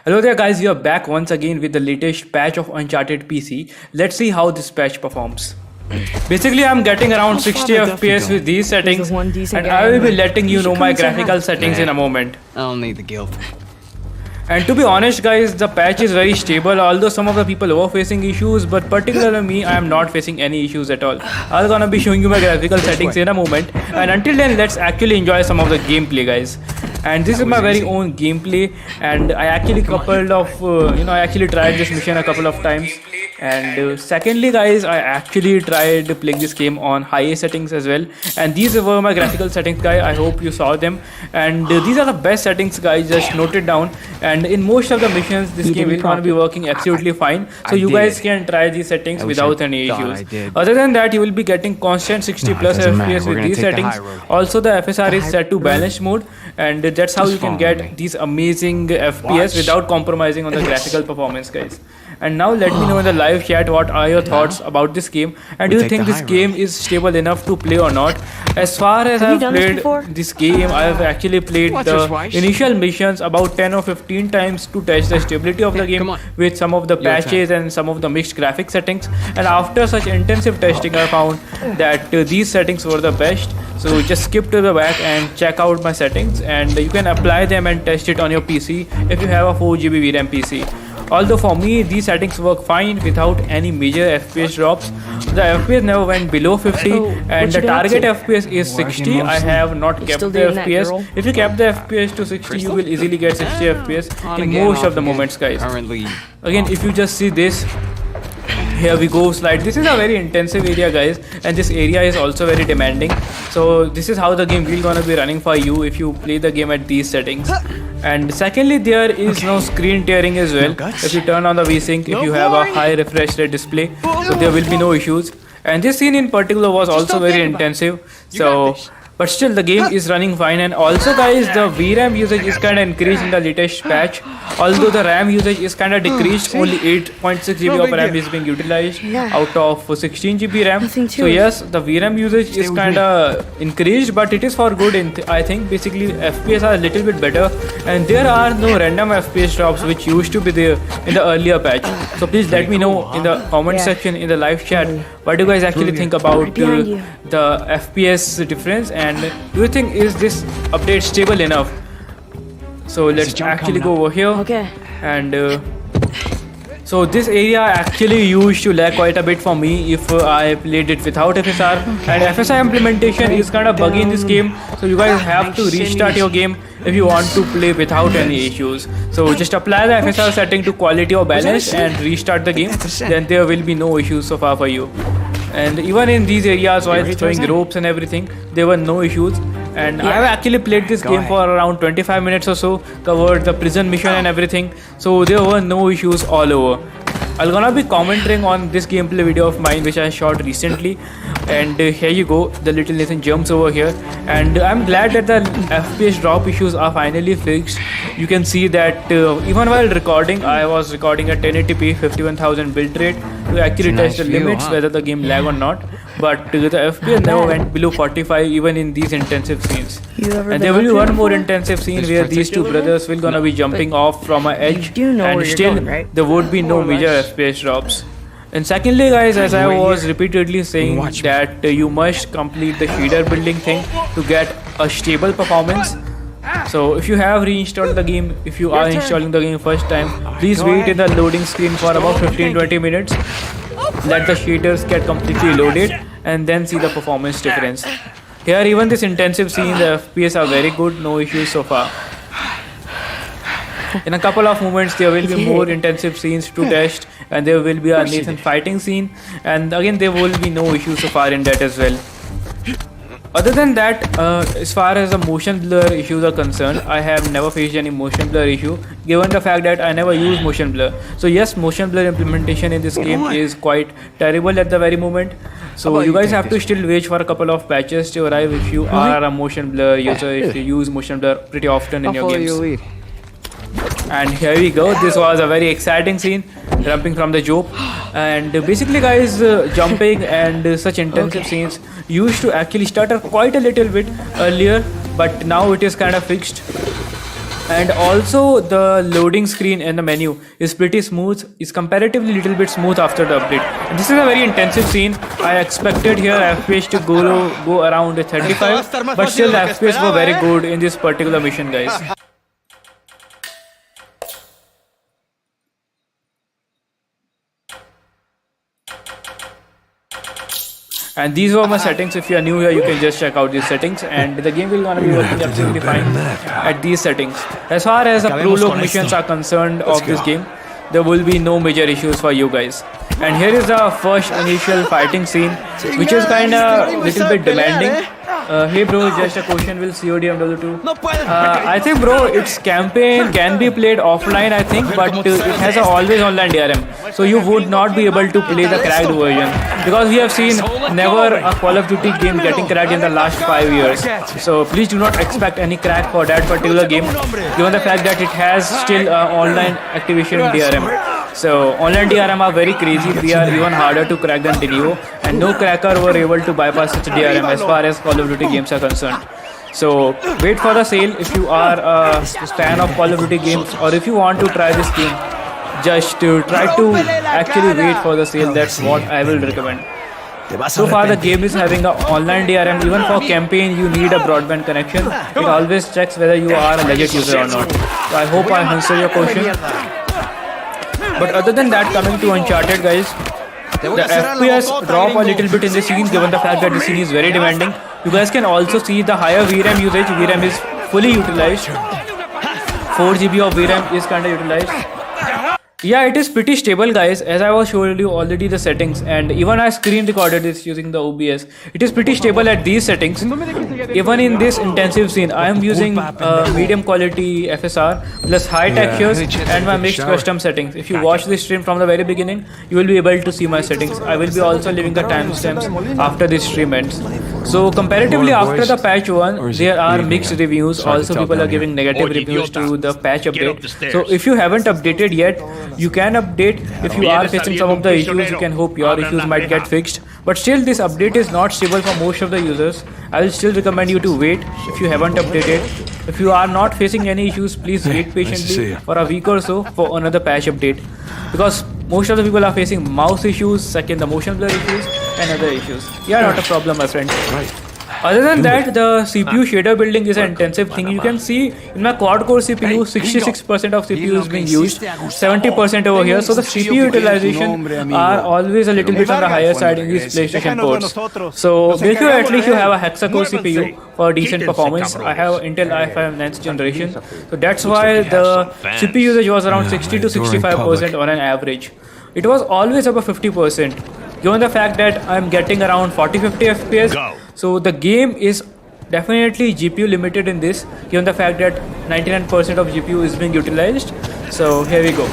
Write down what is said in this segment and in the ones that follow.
Hello there guys, we are back once again with the latest patch of Uncharted PC. Let's see how this patch performs. Basically I'm getting around 60 FPS with these settings and I will be letting you know my graphical settings in a moment. I don't need the guilt. And to be honest guys, the patch is very stable, although some of the people were facing issues, but particularly me, I am not facing any issues at all. I'm gonna be showing you my graphical settings in a moment, and until then let's actually enjoy some of the gameplay guys. And this is my very own gameplay, and I actually I actually tried this mission a couple of times. And secondly guys, I actually tried playing this game on high settings as well, and these were my graphical settings guys. I hope you saw them, and these are the best settings guys, just note it down. And in most of the missions this game will gonna be working absolutely fine, so you guys can try these settings without any issues. Other than that, you will be getting constant 60 plus FPS with these settings. Also the FSR is set to balanced mode, and that's how you can get these amazing FPS without compromising on the graphical performance guys. And now let me know in the live chat what are your thoughts about this game, and do you think this game is stable enough to play or not. As far as I've played this game, I have actually played the initial missions about 10 or 15 times to test the stability of the game with some of the patches and some of the mixed graphic settings, and after such intensive testing I found that these settings were the best. So just skip to the back and check out my settings, and you can apply them and test it on your PC if you have a 4GB VRAM PC. Although for me these settings work fine without any major FPS drops. The FPS never went below 50 and the target FPS is 60. I have not kept the FPS. If you kept the FPS to 60, you will easily get 60 FPS in most of the moments guys. Again, if you just see this, here we go slide. This is a very intensive area guys, and this area is also very demanding. So this is how the game will gonna be running for you if you play the game at these settings. And secondly, there is no screen tearing as well. If you turn on the VSync, if you have a high refresh rate display, so there will be no issues. And this scene in particular was also very intensive, so but still the game is running fine. And also guys, the VRAM usage is kinda increased in the latest patch, although the RAM usage is kinda decreased. Only 8.6GB of RAM is being utilized out of 16GB RAM. So yes, the VRAM usage is kinda increased, but it is for good I think. Basically FPS are a little bit better, and there are no random FPS drops which used to be there in the earlier patch. So please let me know in the comment section, in the live chat, what do you guys actually think about the FPS difference, and do you think is this update stable enough. So let's actually go over here. And so this area actually used to lag quite a bit for me if I played it without FSR, and FSR implementation is kind of buggy in this game, so you guys have to restart your game if you want to play without any issues. So just apply the FSR setting to quality or balance and restart the game, then there will be no issues so far for you. And even in these areas while throwing ropes and everything, there were no issues. And I have actually played this game for around 25 minutes or so, covered the prison mission and everything, so there were no issues all over. I'm gonna be commenting on this gameplay video of mine which I shot recently, and here you go, the little Nathan jumps over here, and I'm glad that the FPS drop issues are finally fixed. You can see that even while recording, I was recording at 1080p 51,000 build rate to actually test the limits whether the game lag or not, but the FPS never went below 45 even in these intensive scenes. And there will be one more intensive scene where these two brothers will gonna be jumping off from an edge, and still there would be no major FPS drops. And secondly guys, as I was repeatedly saying that you must complete the shader building thing to get a stable performance. So if you have reinstalled the game, if you are installing the game first time, please wait in the loading screen for about 15-20 minutes. Let the shaders get completely loaded and then see the performance difference. Here even this intensive scene, the FPS are very good, no issues so far. In a couple of moments there will be more intensive scenes to test, and there will be a Nathan fighting scene, and again there will be no issues so far in that as well. Other than that, as far as the motion blur issues are concerned, I have never faced any motion blur issue, given the fact that I never use motion blur. So yes, motion blur implementation in this game is quite terrible at the very moment. So you guys have to still wait for a couple of patches to arrive if you are a motion blur user, if you use motion blur pretty often in your games. And here we go, this was a very exciting scene, jumping from the joke. And basically guys, jumping and such intensive scenes used to actually stutter quite a little bit earlier, but now it is kind of fixed. And also the loading screen in the menu is pretty smooth, is comparatively little bit smooth after the update. And this is a very intensive scene. I expected here FPS to go around 35, but still the FPS were very good in this particular mission, guys. And these were my settings. If you are new here, you can just check out these settings, and the game will gonna be working absolutely fine at these settings. As far as the prologue missions are concerned of this game, there will be no major issues for you guys. And here is the first initial fighting scene, which is kinda little bit demanding. Hey bro, just a question, will COD MW2? I think bro, its campaign can be played offline, I think, but it has a always online DRM, so you would not be able to play the cracked version, because we have seen never a Call of Duty game getting cracked in the last 5 years. So please do not expect any crack for that particular game, given the fact that it has still online activation DRM. So online DRM are very crazy. They are even harder to crack than Delio, and no cracker were able to bypass such DRM as far as Call of Duty games are concerned. So wait for the sale if you are a fan of Call of Duty games, or if you want to try this game, just try to actually wait for the sale. That's what I will recommend. So far the game is having an online DRM. Even for campaign you need a broadband connection. It always checks whether you are a legit user or not. So I hope I answered your question. But other than that, coming to Uncharted, guys, the FPS drop a little bit in the scene, given the fact that the scene is very demanding. You guys can also see the higher VRAM usage. VRAM is fully utilized. 4 GB of VRAM is kind of utilized. Yeah, it is pretty stable, guys, as I was showing you already the settings, and even I screen recorded this using the OBS. It is pretty stable at these settings. Even in this intensive scene, I am using medium quality FSR plus high textures and my mixed custom settings. If you watch this stream from the very beginning, you will be able to see my settings. I will be also leaving the timestamps after this stream ends. So comparatively after the patch 1, there are mixed reviews. Also people are giving negative reviews to the patch update. So if you haven't updated yet, you can update. If you are facing some of the issues, you can hope your issues might get fixed. But still this update is not stable for most of the users. I will still recommend you to wait if you haven't updated. If you are not facing any issues, please wait patiently for a week or so for another patch update. Because most of the people are facing mouse issues, second the motion blur issues and other issues. Yeah, not a problem, my friend. Other than that, the CPU shader building is an intensive thing. You can see in my quad-core CPU, 66% of CPU is being used, 70% over here. So the CPU utilization are always a little bit on the higher side in these PlayStation ports. So make sure at least you have a hexa-core CPU for decent performance. I have Intel i5 9th generation, so that's why the CPU usage was around 60 to 65% on an average. It was always above 50%. Given the fact that I'm getting around 40-50 FPS, so the game is definitely GPU limited in this, given the fact that 99% of GPU is being utilized. So here we go.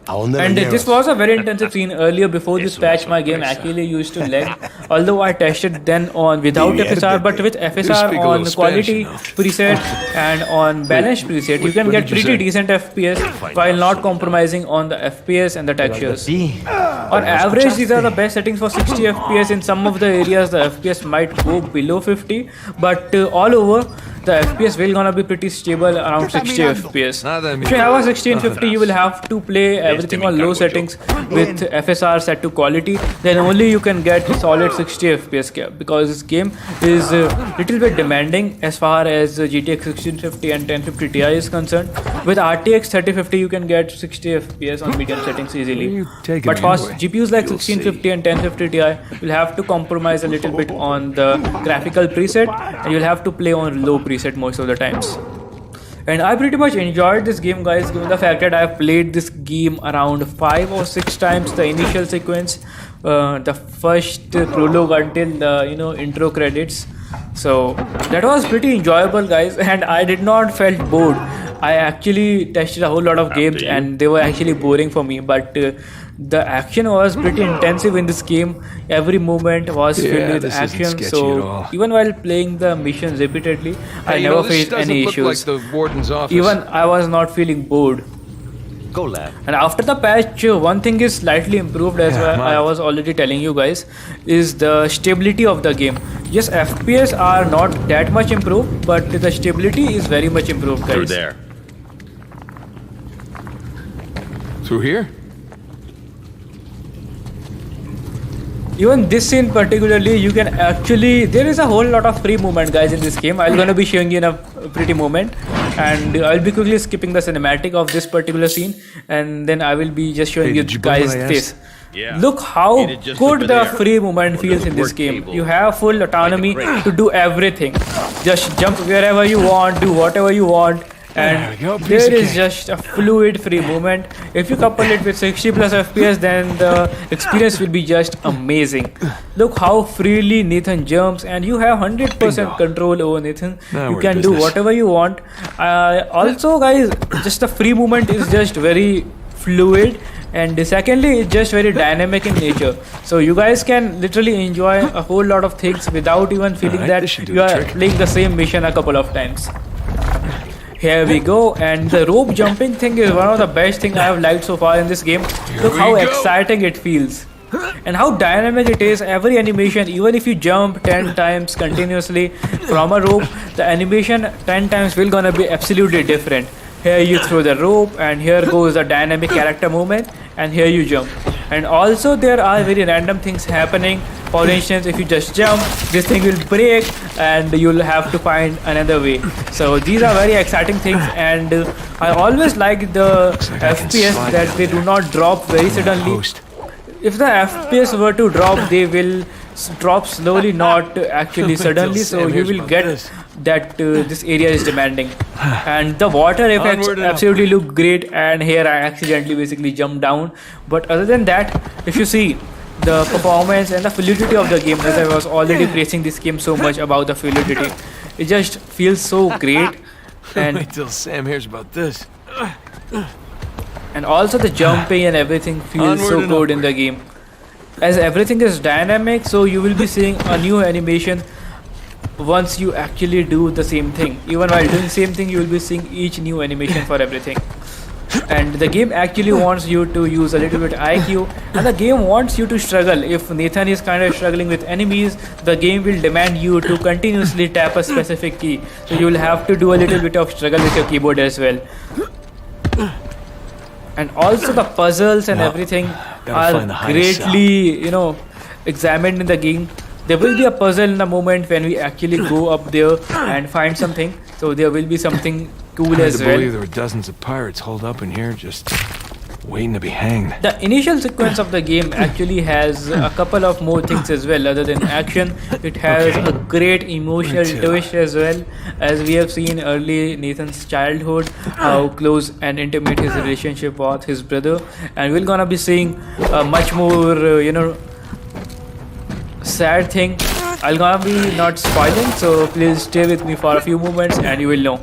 And this was a very intensive scene. Earlier before this patch, my game actually used to lag, although I tested then on without FSR, but with FSR on quality preset and on balanced preset, you can get pretty decent FPS while not compromising on the FPS and the textures. On average, these are the best settings for 60 FPS. In some of the areas the FPS might go below 50, but all over the FPS will gonna be pretty stable around 60 FPS. If you have a 1650, you will have to play everything on low settings with FSR set to quality. Then only you can get solid 60 FPS cap, because this game is a little bit demanding as far as GTX 1650 and 1050 Ti is concerned. With RTX 3050, you can get 60 FPS on medium settings easily. But for GPUs like 1650 and 1050 Ti, you'll have to compromise a little bit on the graphical preset, and you'll have to play on low preset most of the times. And I pretty much enjoyed this game, guys, given the fact that I've played this game around 5 or 6 times. The initial sequence, the first prologue until the intro credits. So that was pretty enjoyable, guys, and I did not felt bored. I actually tested a whole lot of games and they were actually boring for me, but the action was pretty intensive in this game. Every moment was filled with action, so even while playing the missions repeatedly, I never faced any issues. Even I was not feeling bored. Go lab. And after the patch, one thing is slightly improved as I was already telling you guys, is the stability of the game. Yes, FPS are not that much improved, but the stability is very much improved, guys. Through there. Through here? Even this scene particularly, you can actually, there is a whole lot of free movement, guys, in this game. I'm gonna be showing you in a pretty moment, and I'll be quickly skipping the cinematic of this particular scene, and then I will be just showing you guys this. Yeah. Look how just good over the there. free movement feels in this Work game. table. You have full autonomy Like a to do everything. Just jump wherever you want, do whatever you want, and There we go, piece there of is cake. just a fluid free movement. If you couple it with 60 plus FPS, then the experience will be just amazing. Look how freely Nathan jumps, and you have 100% control over Nathan. Now You we're can in do business. whatever you want. Also, guys, just the free movement is just very fluid, and secondly, it's just very dynamic in nature. So you guys can literally enjoy a whole lot of things without even feeling Alright, that this should do you the are trick. playing the same mission a couple of times. Here we go, and the rope jumping thing is one of the best thing I have liked so far in this game. Look we how go. exciting it feels, and how dynamic it is. Every animation, even if you jump 10 times continuously from a rope, the animation 10 times will gonna be absolutely different. Here you throw the rope, and here goes the dynamic character movement, and here you jump. And also there are very random things happening. For instance, if you just jump, this thing will break and you'll have to find another way. So these are very exciting things, and I always like the like I can FPS slide that down they do there. not drop very suddenly. Host. If the FPS were to drop, they will drop slowly, not actually suddenly. So Sam you hears will about get this. that this area is demanding. And the water effects Onward and absolutely look great, and here I accidentally basically jumped down. But other than that, if you see the performance and the fluidity of the game, as I was already praising this game so much about the fluidity, it just feels so great. And Wait till Sam hears about this. and also the jumping and everything feels Onward so and good in the game, as everything is dynamic. So you will be seeing a new animation once you actually do the same thing. Even while doing same thing, you will be seeing each new animation for everything. And the game actually wants you to use a little bit IQ, and the game wants you to struggle. If Nathan is kind of struggling with enemies, the game will demand you to continuously tap a specific key, so you will have to do a little bit of struggle with your keyboard as well. And also the puzzles and Now, everything gotta find the are highest greatly examined in the game. There will be a puzzle in the moment when we actually go up there and find something, so there will be something cool Hard as to well. believe there were dozens of pirates holed up in here just waiting to be hanged. The initial sequence of the game actually has a couple of more things as well other than action. It has Okay. a great emotional Where to? twist as well, as we have seen early Nathan's childhood, how close and intimate his relationship was his brother, and we're gonna be seeing a much more sad thing. I'm gonna be not spoiling, so please stay with me for a few moments and you will know.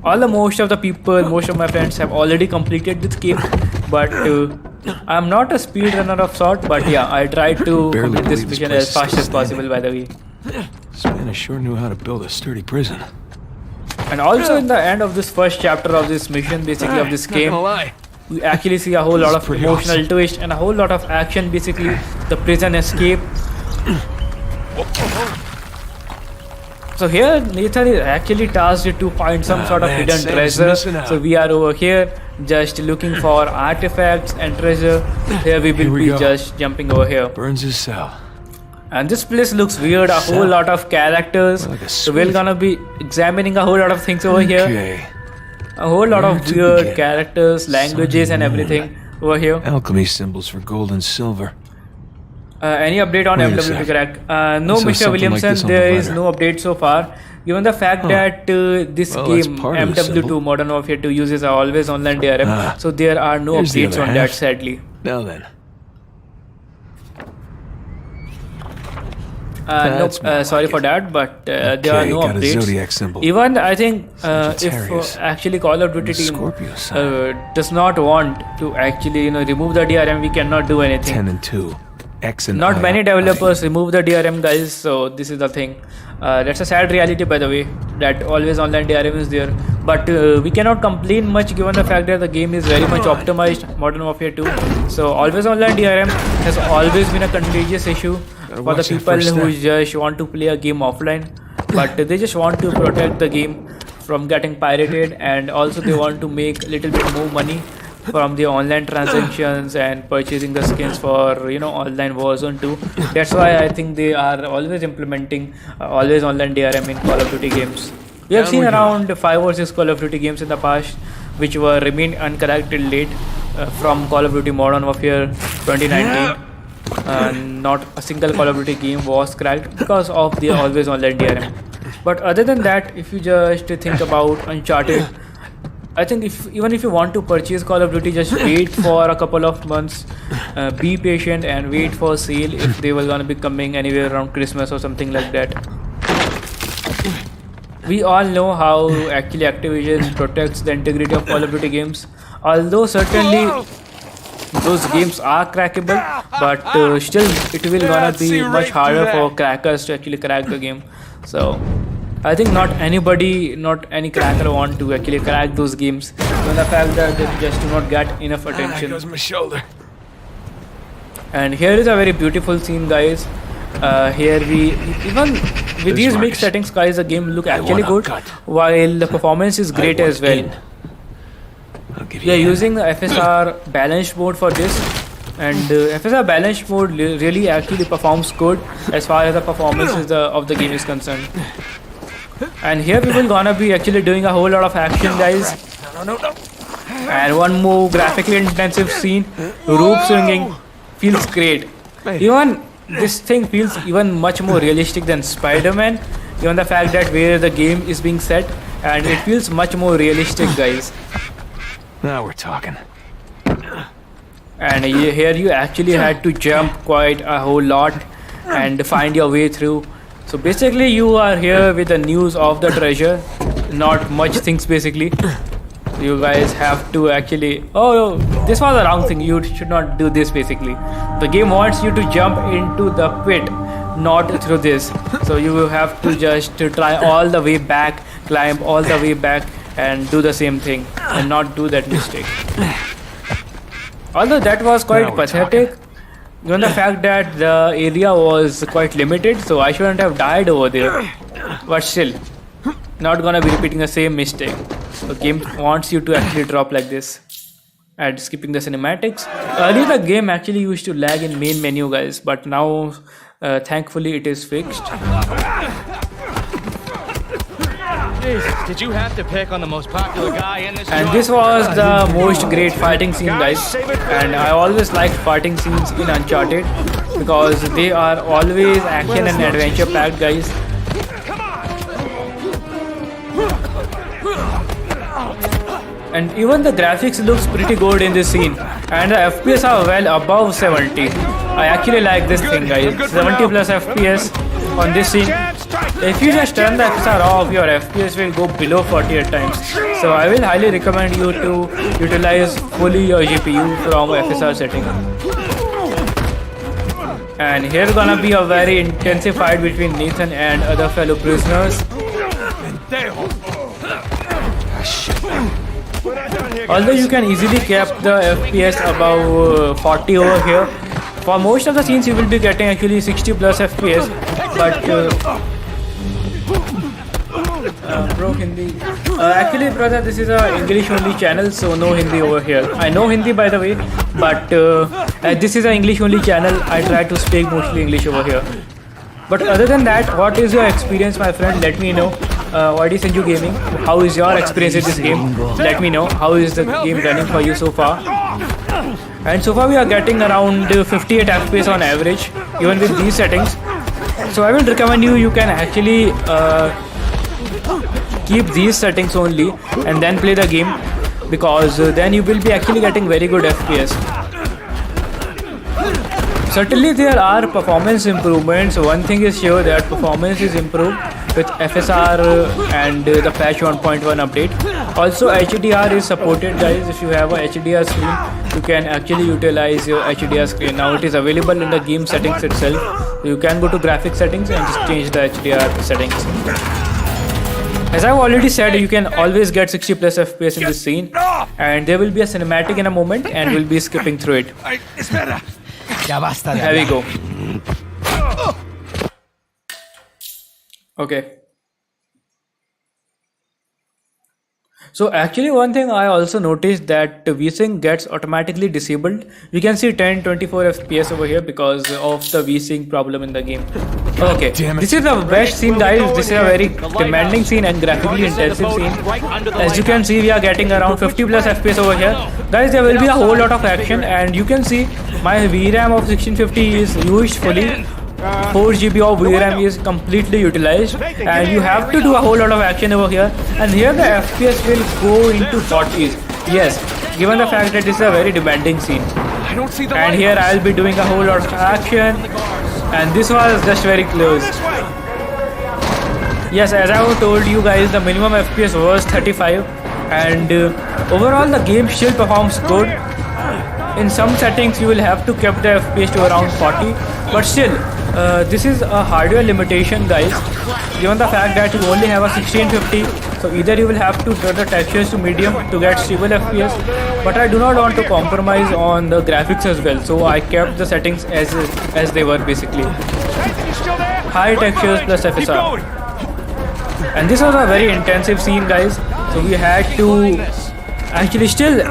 Most of the people, most of my friends have already completed this game, but I'm not a speedrunner of sort, but yeah, I tried to Barely complete this believe this mission place as is fast still as possible, by the way. Spanish sure knew how to build a sturdy prison. And also in the end of this first chapter of this mission, basically of this Not gonna game, lie. we actually see a whole lot of pretty emotional awesome. twist and a whole lot of action, basically the prison escape. So here Nathan is actually tasked to find some sort of man, hidden Sam's treasure. missing out. So we are over here just looking for artifacts and treasure. Here we will Here we be go. just jumping over here. Burns his cell. And this place looks weird, a whole lot of characters. Like a So we're suite. gonna be examining a whole lot of things over here. Okay. A whole lot Where of to weird begin? characters, languages and everything over here. Alchemy symbols for gold and silver. Any update on Wait a MW sec. crack? No, I saw Mr. something like Williamson, this on the there is letter. no update so far. Given the fact that this Well, that's game, part of the MW2 symbol. Modern Warfare 2 uses always online DRM, Ah. so there are no Here's the updates other on that, half. sadly. Now then. Nope, more sorry like for it. that, but there are Okay, no got a updates. zodiac symbol. Even I think if Sagittarius. actually Call of Duty team Scorpio sign. does not want to actually remove the DRM, we cannot do anything. 10 and 2. X and Not I many are developers remove the DRM, guys, so this is the thing. That's a sad reality, by the way, that always online DRM is there. But we cannot complain much given the fact that the game is very much optimized, Modern Warfare 2. So always online DRM has always been a contagious issue for the watch that people first who step. just want to play a game offline, but they just want to protect the game from getting pirated, and also they want to make a little bit more money from the online transactions and purchasing the skins for online Warzone 2. That's why I think they are always implementing always online DRM in Call of Duty games. We have Down seen we go. around 5 or 6 Call of Duty games in the past which were remained uncracked till late, from Call of Duty Modern Warfare 2019. Not a single Call of Duty game was cracked because of the always online DRM. But other than that, if you just think about Uncharted, I think even if you want to purchase Call of Duty, just wait for a couple of months, be patient and wait for sale if they were gonna be coming anywhere around Christmas or something like that. We all know how actually Activision protects the integrity of Call of Duty games, although certainly those games are crackable, but still it will gonna be much harder for crackers to actually crack the game. So I think not any cracker want to actually crack those games, given the fact that they just do not get enough There attention. goes my shoulder. And here is a very beautiful scene, guys. Here we even with these mixed settings, guys, the game look actually good, while the performance is great as well. I'll give We are you using the FSR balanced mode for this, and FSR balanced mode really actually performs good as far as the performance of the game is concerned. And here we will gonna be actually doing a whole lot of action, guys. No. And one more graphically intensive scene, rope swinging, feels great. Even this thing feels even much more realistic than Spider-Man, given the fact that where the game is being set, and it feels much more realistic, guys. Now we're talking. And here you actually had to jump quite a whole lot and find your way through. So basically you are here with the news of the treasure, not much things basically. You guys have to actually, oh, this was the wrong thing, you should not do this basically. The game wants you to jump into the pit, not through this. So you will have to just try all the way back, climb all the way back and do the same thing and not do that mistake. Although that was quite Now we're pathetic, given the fact that the area was quite limited, so I shouldn't have died over there. But still, not gonna be repeating the same mistake. The game wants you to actually drop like this. And skipping the cinematics. Earlier the game actually used to lag in main menu, guys, but now thankfully it is fixed. Jeez, did you have to pick on the most popular guy in this And joint? this was the most great fighting scene, guys. And I always like fighting scenes in Uncharted because they are always action and adventure packed, guys. And even the graphics looks pretty good in this scene, and the FPS are well above 70. I actually like this thing, guys. 70 plus FPS on this scene. If you just turn the FSR off, your FPS will go below 40 at times. So I will highly recommend you to utilize fully your GPU from FSR setting. And here's gonna be a very intensive fight between Nathan and other fellow prisoners. Although you can easily cap the FPS above 40 over here. For most of the scenes you will be getting actually 60 plus FPS, but bro, Hindi. Actually, brother, this is a English only channel, so no Hindi over here. I know Hindi, by the way, but this is an English only channel. I try to speak mostly English over here. But other than that, what is your experience, my friend? Let me know. YD Senju Gaming, how is your experience with this game? Let me know. How is the game running for you so far? And so far we are getting around 58 FPS on average, even with these settings. So I will recommend you can actually keep these settings only and then play the game, because then you will be actually getting very good FPS. Certainly there are performance improvements. One thing is sure, that performance is improved, with FSR and the patch 1.1 update. Also HDR is supported, guys. If you have a HDR screen, you can actually utilize your HDR screen. Now it is available in the game settings itself. You can go to graphic settings and just change the HDR settings. As I've already said, you can always get 60 plus FPS in this scene, and there will be a cinematic in a moment and we'll be skipping through it. Here we go. Okay. So actually one thing I also noticed that VSync gets automatically disabled. You can see 1024 FPS over here because of the VSync problem in the game. Okay, this is the best scene, guys. This is a very demanding scene and graphically intensive scene. As you can see, we are getting around 50 plus FPS over here. Guys, there will be a whole lot of action, and you can see my VRAM of 1650 is used fully. 4 GB of VRAM is completely utilized, and you have to do a whole lot of action over here. And here the FPS will go into 40s. Yes, given the fact that this is a very demanding scene. And here I'll be doing a whole lot of action, and this was just very close. Yes, as I have told you guys, the minimum FPS was 35, and overall the game still performs good. In some settings you will have to keep the FPS to around 40, but still this is a hardware limitation, guys, given the fact that you only have a 1650. So either you will have to turn the textures to medium to get stable FPS, but I do not want to compromise on the graphics as well, so I kept the settings as they were, basically high textures plus FSR. And this was a very intensive scene, guys, so we had to actually still,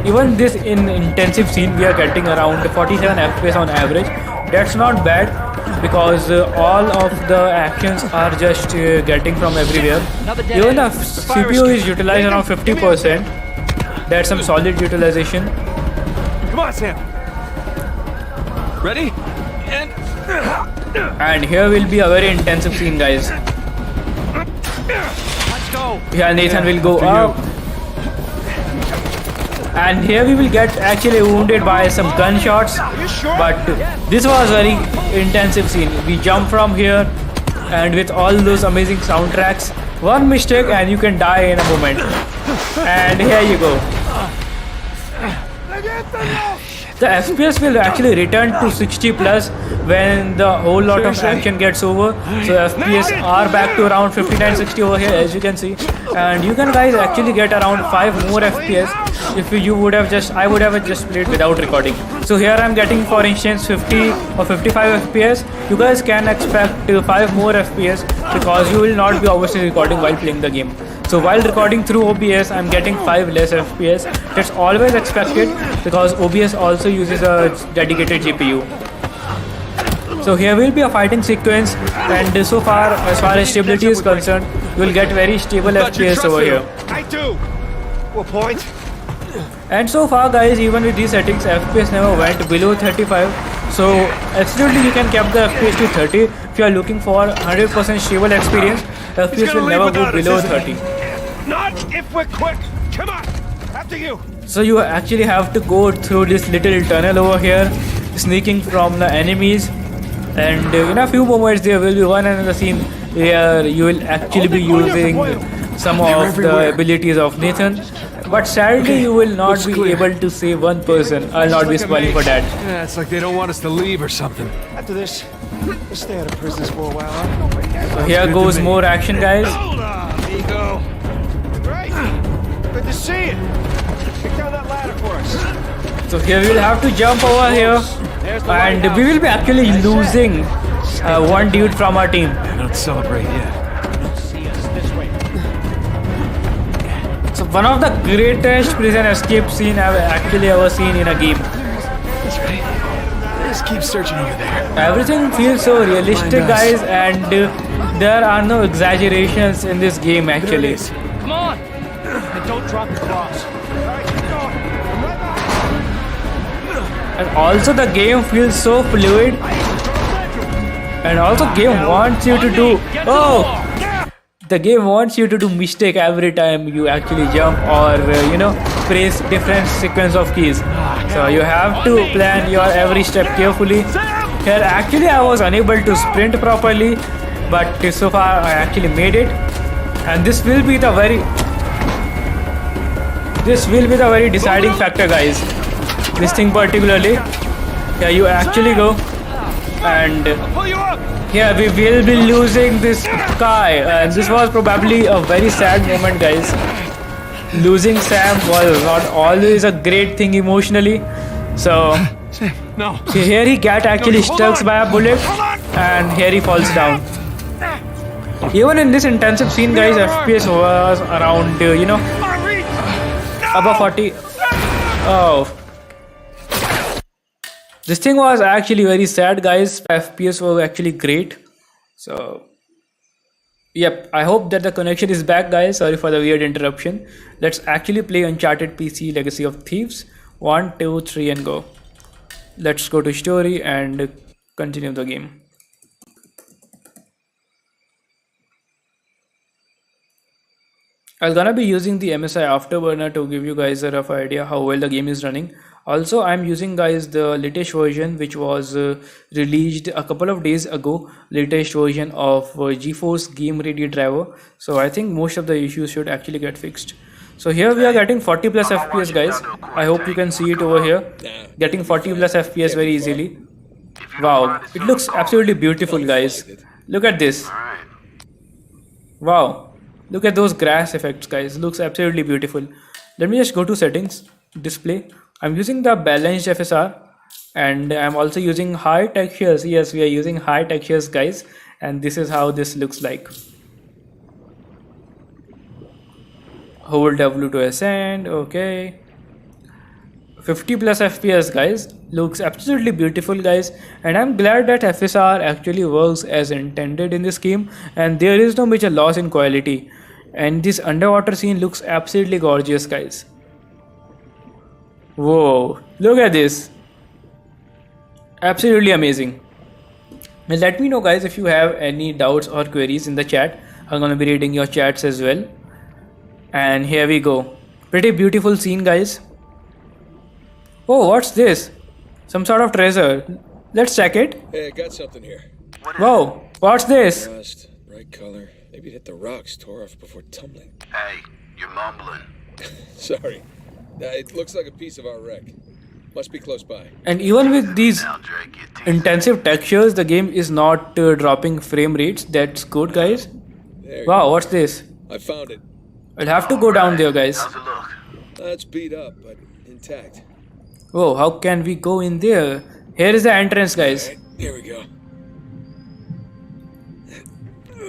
even this in intensive scene, we are getting around 47 FPS on average. That's not bad because all of the actions are just getting from everywhere. Even the CPU is utilized around 50%. That's some solid utilization. Come on, Sam. Ready? And here will be a very intensive scene, guys. Let's go. Here Nathan will go up. And here we will get actually wounded by some gunshots, but this was very intensive scene. We jump from here, and with all those amazing soundtracks, one mistake and you can die in a moment. And here you go. The FPS will actually return to 60 plus when the whole lot of action gets over. So FPS are back to around 59-60 over here, as you can see, and you can guys actually get around 5 more FPS if you would have I would have just played without recording. So here I'm getting, for instance, 50 or 55 FPS. You guys can expect 5 more FPS because you will not be obviously recording while playing the game. So while recording through OBS, I'm getting 5 less FPS. That's always expected because OBS also uses a dedicated GPU. So here will be a fighting sequence, and so far, as far as stability is concerned, you will get very stable FPS over here. I do. What point? And so far, guys, even with these settings, FPS never went below 35. So absolutely you can keep the FPS to 30. If you are looking for 100% stable experience, FPS will never go below 30. Not if we're quick. Come on. After you. So you actually have to go through this little tunnel over here, sneaking from the enemies. And in a few moments there will be one another scene where you will actually be using some of the abilities of Nathan. But sadly you will not be able to save one person. I'll not be spoiling for that. Yeah, it's like they don't want us to leave or something. After this, we'll stay out of prisons for a while. I don't know where So here goes more action, guys. Hold on, amigo. Great. Good to see you. Kick down that ladder for us. So here we will have to jump over here, and we will be actually losing one dude from our team. Don't celebrate yet. So one of the greatest prison escape scene I've actually ever seen in a game. That's right. Just keep searching over there. Everything feels so realistic, guys, and there are no exaggerations in this game actually. Come on. And don't drop the cross. And also the game feels so fluid, and also game wants you to do the game wants you to do mistake every time you actually jump or press different sequence of keys. So you have to plan your every step carefully. Here actually I was unable to sprint properly but so far I actually made it, and this will be the very deciding factor, guys. This thing particularly. Yeah, you actually go, and Pull you up! yeah, we will be losing this guy, and this was probably a very sad moment, guys. Losing Sam was not always a great thing emotionally, so No. here he got actually No, hold struck on. by a bullet, and here he falls down. Even in this intensive scene, guys, FPS was around above 40. Oh, this thing was actually very sad, guys. FPS were actually great. So yep, I hope that the connection is back, guys. Sorry for the weird interruption. Let's actually play Uncharted PC Legacy of Thieves. 1, 2, 3 and go. Let's go to story and continue the game. I'm gonna be using the MSI Afterburner to give you guys a rough idea how well the game is running. Also, I'm using, guys, the latest version which was released a couple of days ago. Latest version of GeForce Game Ready driver. So I think most of the issues should actually get fixed. So here we are getting 40 plus FPS, guys. I hope you can see it over here. Getting 40 plus FPS very easily. Wow, it looks absolutely beautiful, guys. Look at this. Wow. Look at those grass effects, guys. Looks absolutely beautiful. Let me just go to settings, display. I'm using the balanced FSR, and I'm also using high textures. Yes, we are using high textures, guys, and this is how this looks like. Hold W to ascend. Okay. 50 plus FPS, guys. Looks absolutely beautiful, guys, and I'm glad that FSR actually works as intended in this game, and there is no major loss in quality. And this underwater scene looks absolutely gorgeous, guys. Whoa, look at this. Absolutely amazing. Now let me know, guys, if you have any doubts or queries in the chat. I'm gonna be reading your chats as well. And here we go. Pretty beautiful scene, guys. Oh, what's this? Some sort of treasure. Let's check it. Hey, I got something here. Whoa, what's this? Rust, bright color. Maybe it hit the rocks, tore off before tumbling. Hey, you're mumbling. Sorry. It looks like a piece of our wreck. Must be close by. And even with these Now, Drake, your teeth. intensive textures, the game is not dropping frame rates. That's good, guys. There Wow, what's this? I found it. I'll have to go down there, guys. How's it look? It's beat up, but intact. Whoa, how can we go in there? Here is the entrance, guys. Alright, here we go.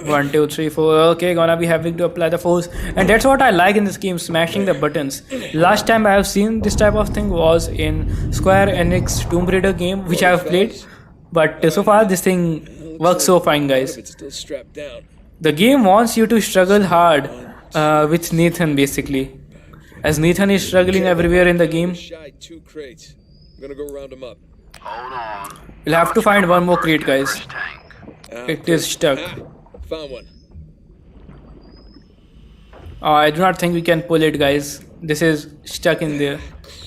1, 2, 3, 4. Okay, gonna be having to apply the force, and that's what I like in this game, smashing the buttons. Last time I have seen this type of thing was in Square Enix Tomb Raider game, which I have played, but so far this thing works so fine, guys. It's still strapped down. The game wants you to struggle hard with Nathan, basically, as Nathan is struggling everywhere in the game. Shy 2 crates. I'm gonna go round them up. Hold on. We'll have to find one more crate, guys. Fish tank. It is stuck. Found one. I do not think we can pull it, guys. This is stuck in there,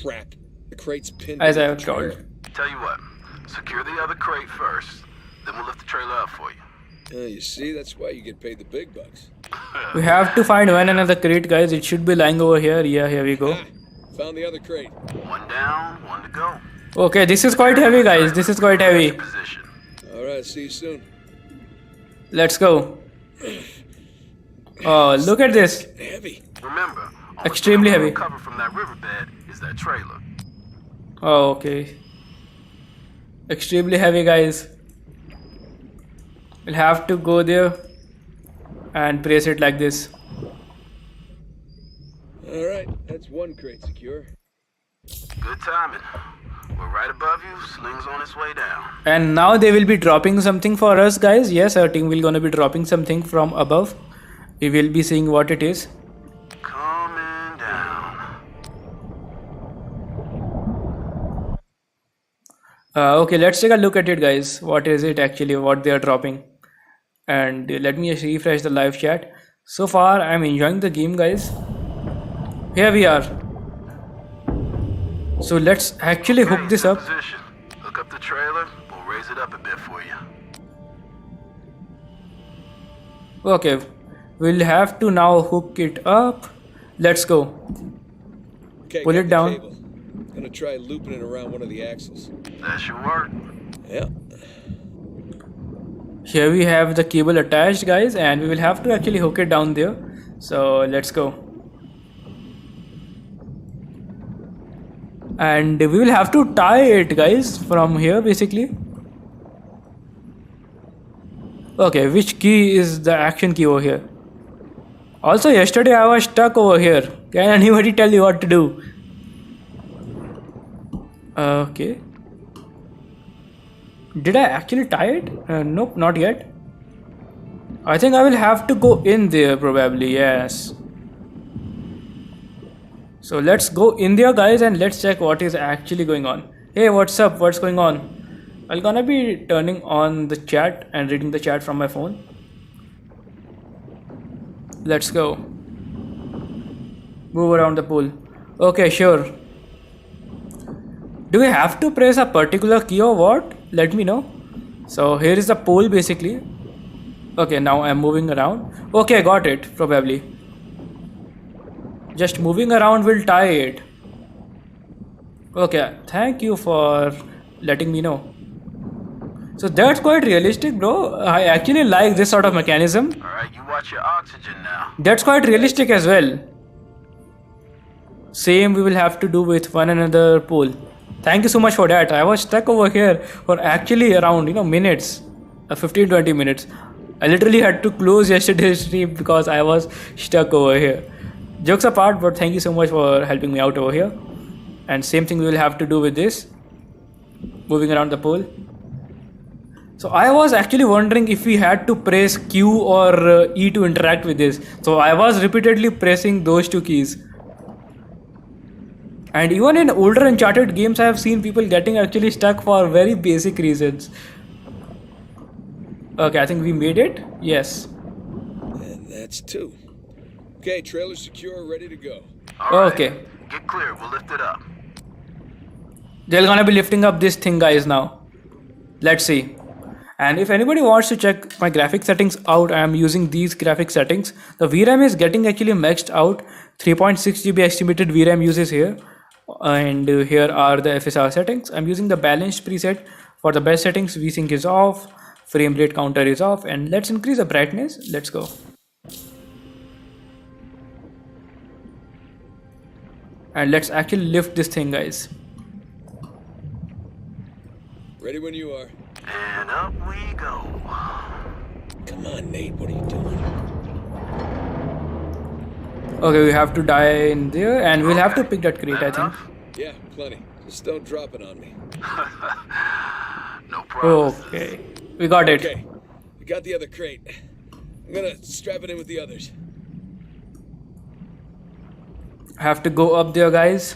Crap. The crate's pinned. as to I the have told. trailer. Tell you what, secure the other crate first, then we'll lift the trailer up for you. You see, that's why you get paid the big bucks. We have to find one another crate, guys. It should be lying over here. Yeah, here we go. Found the other crate. One down, one to go. Okay, this is quite heavy, guys. This is quite heavy. Position. Alright, see you soon. Let's go. Oh, look at this. Heavy. Remember, Extremely heavy. cover from that riverbed is that trailer. Oh, okay. Extremely heavy, guys. We'll have to go there and place it like this. Alright, that's one crate secure. Good timing. We're right above you. Sling's on its way down. And now they will be dropping something for us, guys. Yes, our team will gonna be dropping something from above. We will be seeing what it is. Coming down. Okay, let's take a look at it, guys. What is it actually, what they are dropping? And let me just refresh the live chat. So far, I'm enjoying the game, guys. Here we are. So let's actually hook this up. Position. Hook up the trailer. We'll raise it up a bit for you. Okay, we'll have to now hook it up. Let's go. Okay, Pull got it the down. cable. Gonna try looping it around one of the axles. That should work. Yeah. Here we have the cable attached, guys, and we will have to actually hook it down there. So let's go. And we will have to tie it, guys, from here basically. Okay, which key is the action key over here? Also, yesterday I was stuck over here. Can anybody tell you what to do? Okay. Did I actually tie it? Nope, not yet. I think I will have to go in there probably, yes. So let's go in there, guys, and let's check what is actually going on. Hey, what's up? What's going on? I'm gonna be turning on the chat and reading the chat from my phone. Let's go. Move around the pool. Okay, sure. Do we have to press a particular key or what? Let me know. So here is the pole basically. Okay, now I'm moving around. Okay, got it, probably. Just moving around will tie it. Okay, thank you for letting me know. So that's quite realistic, bro. I actually like this sort of mechanism. Alright, you watch your oxygen now. That's quite realistic as well. Same we will have to do with one another pool. Thank you so much for that. I was stuck over here for actually around minutes, 15-20 minutes. I literally had to close yesterday's stream because I was stuck over here. Jokes apart, but thank you so much for helping me out over here. And same thing we will have to do with this, moving around the pole. So I was actually wondering if we had to press Q or E to interact with this. So I was repeatedly pressing those two keys. And even in older Uncharted games, I have seen people getting actually stuck for very basic reasons. Okay, I think we made it. Yes. And that's two. Okay, trailer secure, ready to go. Alright, Okay. get clear, we'll lift it up. They're gonna be lifting up this thing, guys, now. Let's see. And if anybody wants to check my graphic settings out, I am using these graphic settings. The VRAM is getting actually maxed out. 3.6 GB estimated VRAM uses here. And here are the FSR settings. I'm using the balanced preset. For the best settings, VSync is off, frame rate counter is off, and let's increase the brightness. Let's go. And let's actually lift this thing, guys. Ready when you are. And up we go. Come on, Nate, what are you doing? Okay, we have to die in there, and we'll have to pick that crate, I think. Enough? Yeah, plenty. Just don't drop it on me. No problem. Okay, we got it. Okay, we got the other crate. I'm gonna strap it in with the others. Have to go up there, guys.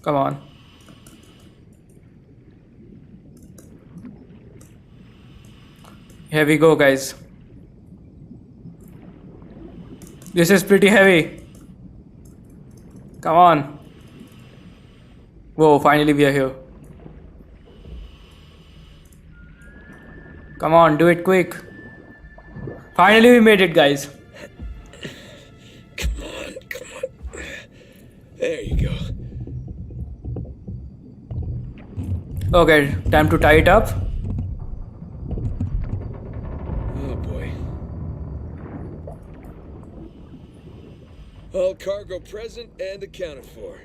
Come on. Here we go, guys. This is pretty heavy. Come on. Whoa, finally we are here. Come on, do it quick. Finally we made it, guys. Come on, come on. There you go. Okay, time to tie it up. Oh boy. All cargo present and accounted for.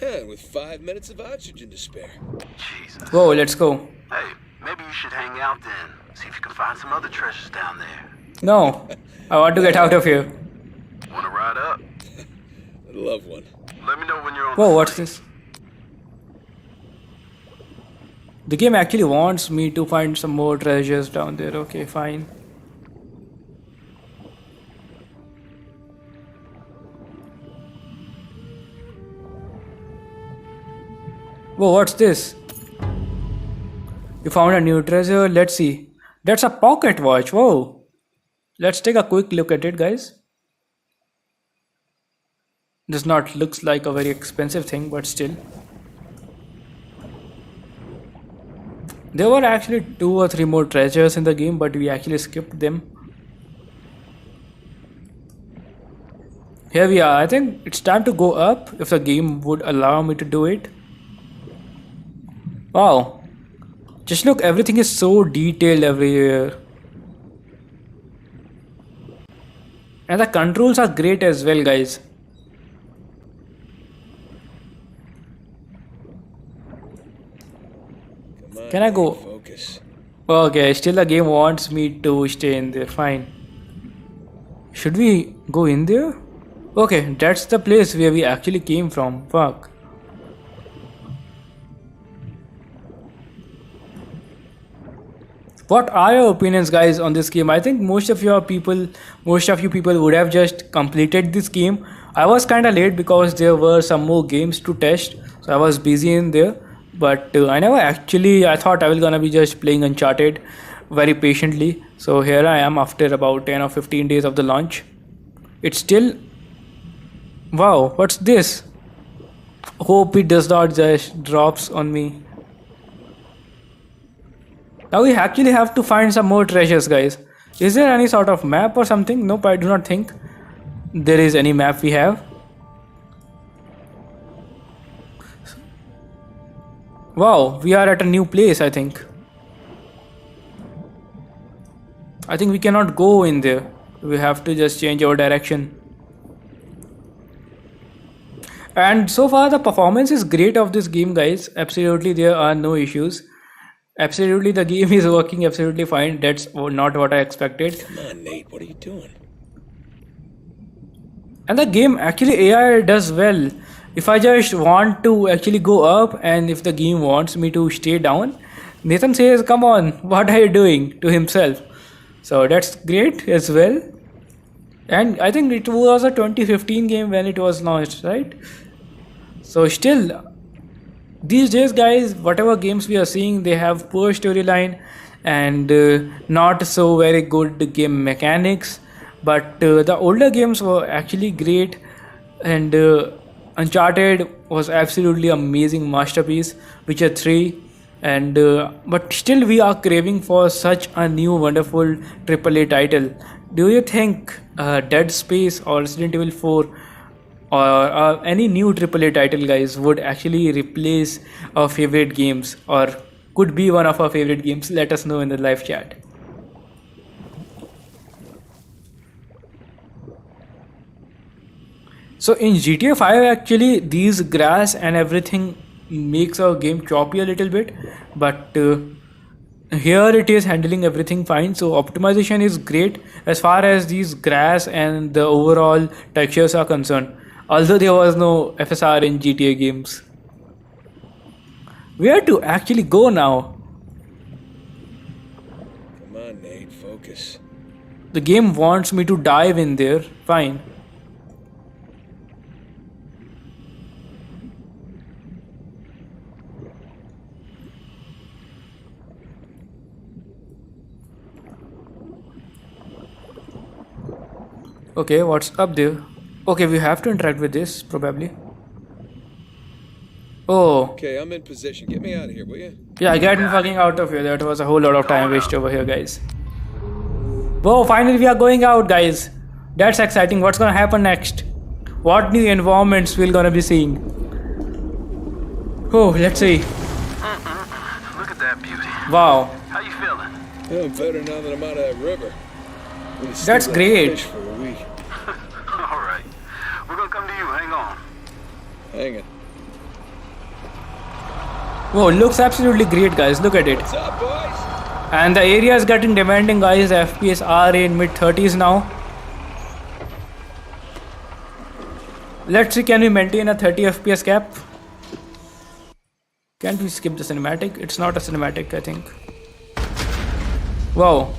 And with 5 minutes of oxygen to spare. Jesus. Whoa, let's go. Hey, maybe you should hang out then. See if you can find some other treasures down there. No, I want to get out of here. Wanna ride up? I'd love one. Let me know when you're on Whoa, the what's plane. this? The game actually wants me to find some more treasures down there. Okay, fine. Whoa, what's this? You found a new treasure. Let's see. That's a pocket watch. Whoa. Let's take a quick look at it, guys. Does not looks like a very expensive thing, but still. There were actually 2 or 3 more treasures in the game, but we actually skipped them. Here we are. I think it's time to go up if the game would allow me to do it. Wow. Just look, everything is so detailed everywhere. And the controls are great as well, guys. Come on, Can I go? Focus. Okay, still the game wants me to stay in there. Fine. Should we go in there? Okay, that's the place where we actually came from. Fuck. What are your opinions, guys, on this game? I think most of you people would have just completed this game. I was kind of late because there were some more games to test, so I was busy in there. But I thought I was gonna be just playing Uncharted very patiently. So here I am after about 10 or 15 days of the launch. It's still, wow, what's this? Hope it does not just drops on me. Now we actually have to find some more treasures, guys. Is there any sort of map or something? Nope, I do not think there is any map we have. Wow, we are at a new place, I think. I think we cannot go in there. We have to just change our direction. And so far the performance is great of this game, guys. Absolutely, there are no issues. Absolutely, the game is working absolutely fine. That's not what I expected. Come on, Nate. What are you doing? And the game actually AI does well. If I just want to actually go up and if the game wants me to stay down, Nathan says, "Come on, what are you doing?" to himself. So that's great as well. And I think it was a 2015 game when it was launched, right? So still, these days, guys, whatever games we are seeing, they have poor storyline and not so very good game mechanics. But the older games were actually great, and Uncharted was absolutely amazing masterpiece. Witcher 3, and but still we are craving for such a new wonderful AAA title. Do you think Dead Space or Resident Evil 4 or any new AAA title, guys, would actually replace our favorite games or could be one of our favorite games? Let us know in the live chat. So in GTA 5 actually these grass and everything makes our game choppy a little bit, but here it is handling everything fine. So optimization is great as far as these grass and the overall textures are concerned, although there was no FSR in GTA games. Where to actually go now? Come on, Nate. Focus. The game wants me to dive in there. Fine. Okay, what's up there? Okay, we have to interact with this, probably. Oh, Okay, I'm in position. Get me out of here, will you? yeah, get me fucking out of here. That was a whole lot of time wasted over here, guys. Whoa, finally we are going out, guys. That's exciting. What's gonna happen next? What new environments we're gonna be seeing? Oh, let's see. Look at that beauty. Wow, How you feeling? Oh, I'm better now that I'm out of that river. Gonna stew That's like great. Fish for a week. All right. We're gonna come to you. Hang on. Hang it. whoa, looks absolutely great, guys. Look at it. What's up, boys? And the area is getting demanding, guys. FPS are in mid 30s now. Let's see, can we maintain a 30 FPS cap? Can't we skip the cinematic? It's not a cinematic, I think. Wow.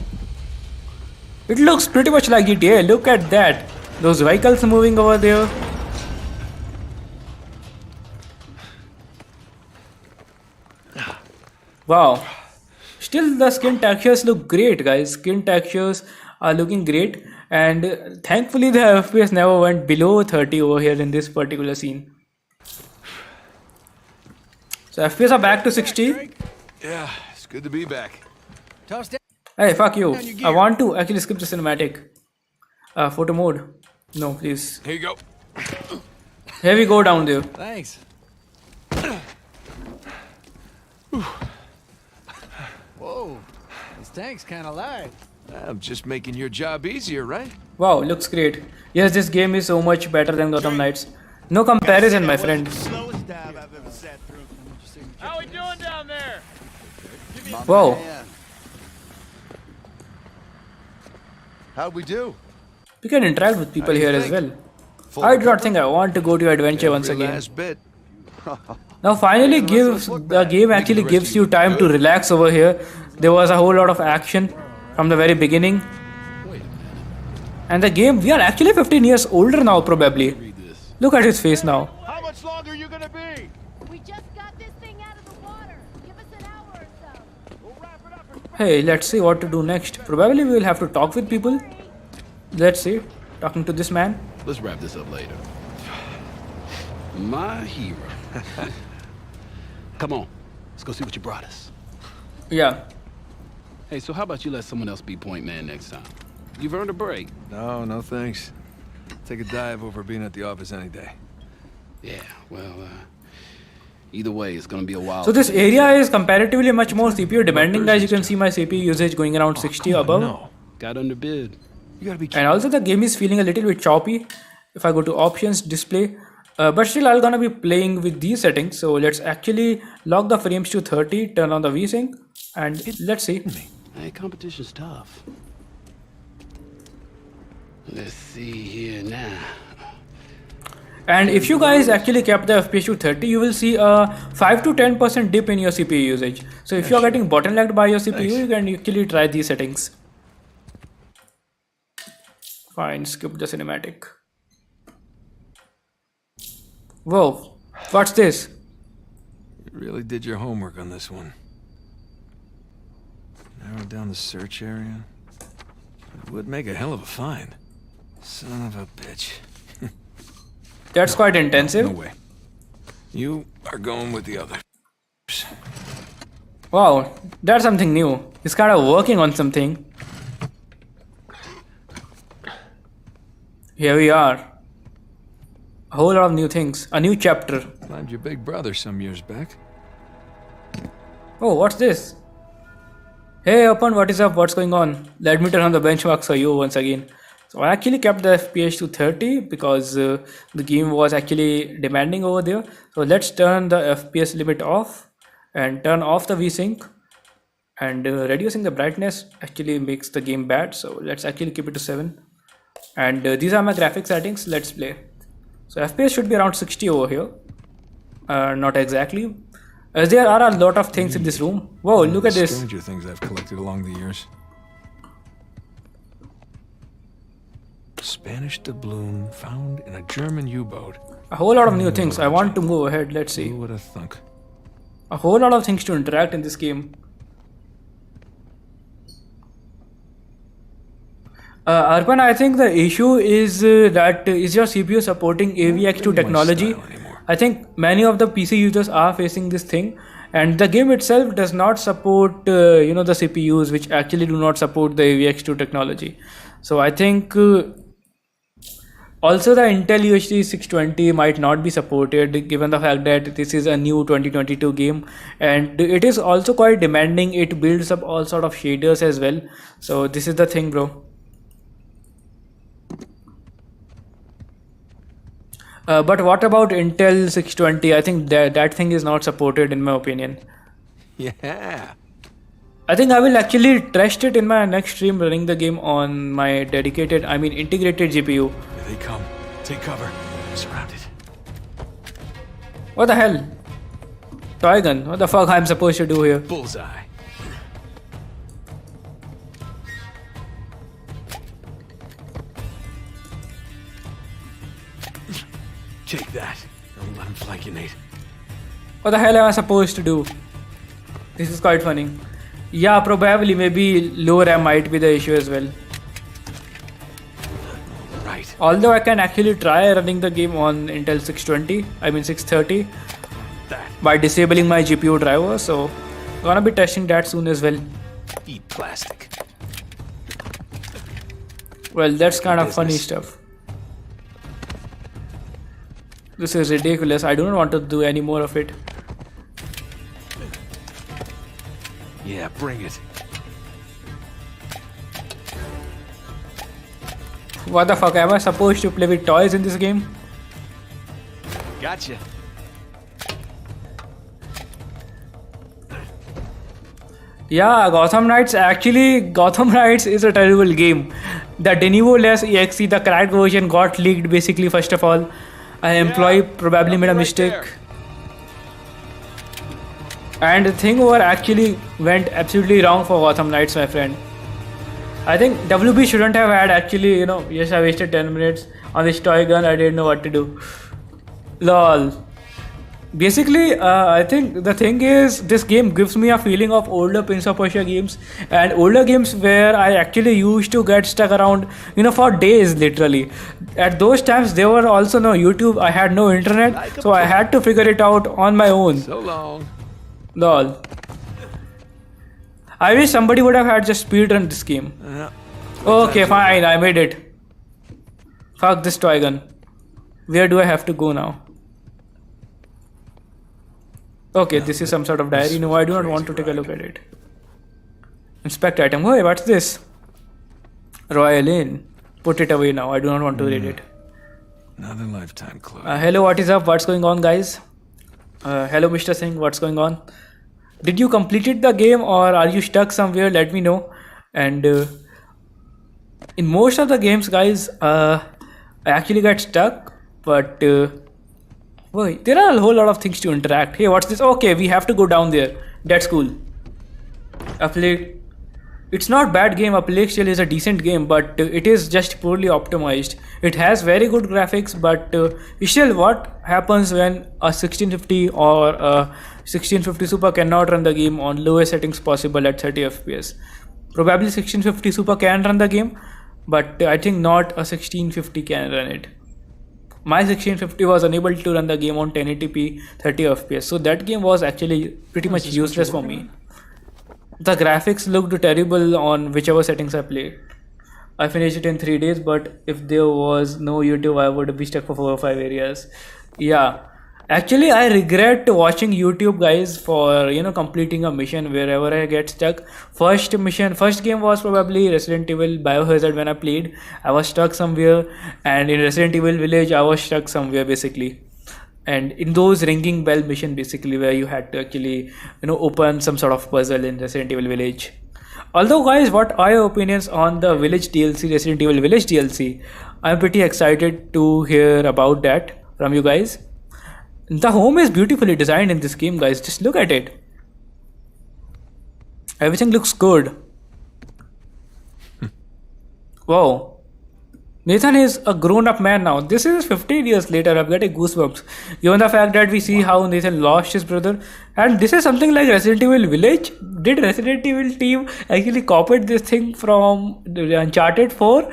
It looks pretty much like GTA. Look at that. Those vehicles moving over there. Wow. Still the skin textures look great, guys. Skin textures are looking great. And thankfully the FPS never went below 30 over here in this particular scene. So FPS are back to 60. Yeah, it's It's good to be back. Toss down. Hey, fuck you. Down your I gear. want to actually skip the cinematic. Photo mode. No, please. Here you go. Here we go down there. Thanks. Whoa, this tank's kind of light. I'm just making your job easier, right? Wow, looks great. Yes, this game is so much better than Gotham Knights. No comparison, my friend. Slowest dive I've ever sat through. How we doing down there? Wow. How'd we do? We can interact with people How do you here as think? well. Full I do not recovery? think I want to go to adventure once Every again. last bit. Now finally Let's gives look the back. game Making actually the rest gives of you you time to good. relax over here. There was a whole lot of action from the very beginning. And the game, we are actually 15 years older now probably. Look at his face now. How much longer are you gonna be? We just got this thing out of the water. Give us an hour or so. We'll wrap it up and Hey, let's see what to do next. Probably we will have to talk with people. Let's see. Talking to this man. Let's wrap this up later. My hero. Come on, let's go see what you brought us. Yeah. Hey, so how about you let someone else be point man next time? You've earned a break. No thanks. Take a dive over being at the office any day. Yeah, well, either way, it's gonna be a while. So this area is comparatively much more CPU demanding, guys. You can see my CPU usage going around 60 above. No. Got underbid. You gotta be And also the game is feeling a little bit choppy. If I go to options, display. But still I'm gonna be playing with these settings. So let's actually lock the frames to 30, turn on the VSync, and let's see. Hey, competition's tough. Let's see here now. And if you guys actually kept the FPS to 30, you will see a 5 to 10% dip in your CPU usage. So if you're getting bottlenecked by your CPU, you can actually try these settings. Fine, skip the cinematic. Whoa, what's this? You really did your homework on this one. Narrow down the search area. It would make a hell of a find. Son of a bitch. That's quite intensive. No way. You are going with the others. Wow, that's something new. He's kind of working on something. Here we are. A whole lot of new things. A new chapter. Climbed your big brother some years back. Oh, what's this? Hey, Open, what is up? What's going on? Let me turn on the benchmarks for you once again. So I actually kept the FPS to 30 because the game was actually demanding over there. So let's turn the FPS limit off and turn off the VSync. And reducing the brightness actually makes the game bad. So let's actually keep it to 7. And these are my graphics settings. Let's play. So FPS should be around 60 over here. Not exactly. As there are a lot of things in this room. Whoa, look at this. Stranger things I've collected along the years. Spanish doubloon found in a German U-boat. A whole lot of new things. I want to move ahead. Let's see. Who would have thunk? A whole lot of things to interact in this game. Arpan, I think the issue is that is your CPU supporting AVX2 technology? Style anymore. I think many of the PC users are facing this thing, and the game itself does not support the CPUs which actually do not support the AVX2 technology. So I think also the Intel UHD 620 might not be supported given the fact that this is a new 2022 game, and it is also quite demanding. It builds up all sort of shaders as well. So this is the thing, bro. But what about Intel 620? I think that thing is not supported in my opinion. Yeah. I think I will actually test it in my next stream running the game on my integrated GPU. Here they come. Take cover. Surrounded. What the hell? Toy gun. What the fuck I'm supposed to do here? Bullseye. Take that. Don't let him flank you, Nate. What the hell am I supposed to do? This is quite funny. Yeah, probably maybe low RAM might be the issue as well. Right. Although I can actually try running the game on Intel 630 by disabling my GPU driver. So Gonna be testing that soon as well. Eat plastic. Well, that's kind of funny stuff. This is ridiculous. I do not want to do any more of it. Yeah, bring it. What the fuck? Am I supposed to play with toys in this game? Gotcha. Yeah, Gotham Knights is a terrible game. The Denuvo-less EXE, the cracked version got leaked basically first of all. An employee probably made a mistake. And the thing over actually went absolutely wrong for Gotham Knights, my friend. I think WB shouldn't have had actually, yes, I wasted 10 minutes on this toy gun, I didn't know what to do. Lol. Basically, I think the thing is, this game gives me a feeling of older Prince of Persia games and older games where I actually used to get stuck around, for days literally. At those times, there were also no YouTube, I had no internet, so I had to figure it out on my own. So long. Lol. I wish somebody would have had just speedrun this game. Okay, fine, I made it. Fuck this toy gun. Where do I have to go now? Okay, this is some sort of diary. No, I do not want to take a look at it. Inspect item. Hey, what's this? Royal Inn. Put it away now. I do not want to read it. Another lifetime close. Hello, what is up? What's going on, guys? Hello, Mr. Singh. What's going on? Did you completed the game or are you stuck somewhere? Let me know. And in most of the games, guys, I actually get stuck. But wait, there are a whole lot of things to interact. Hey, what's this? Okay, we have to go down there. That's cool. It's not bad game. A Plague Tale is a decent game, but it is just poorly optimized. It has very good graphics, but still, what happens when a 1650 or a 1650 Super cannot run the game on lowest settings possible at 30 FPS? Probably 1650 Super can run the game, but I think not a 1650 can run it. My 1650 was unable to run the game on 1080p 30 FPS, so that game was actually pretty much useless for me. The graphics looked terrible on whichever settings I played. I finished it in 3 days, but if there was no YouTube, I would be stuck for 4 or 5 areas. Yeah, actually I regret watching YouTube, guys, for completing a mission wherever I get stuck. First game was probably Resident Evil Biohazard. When I played, I was stuck somewhere, and in Resident Evil Village I was stuck somewhere basically. And in those ringing bell mission basically, where you had to actually open some sort of puzzle in Resident Evil Village. Although, guys, what are your opinions on the Village DLC, Resident Evil Village DLC? I'm pretty excited to hear about that from you guys. The home is beautifully designed in this game, guys. Just look at it. Everything looks good. Wow. Nathan is a grown-up man now. This is 15 years later. I'm getting goosebumps. Given the fact that we see how Nathan lost his brother. And this is something like Resident Evil Village. Did Resident Evil team actually copied this thing from Uncharted 4?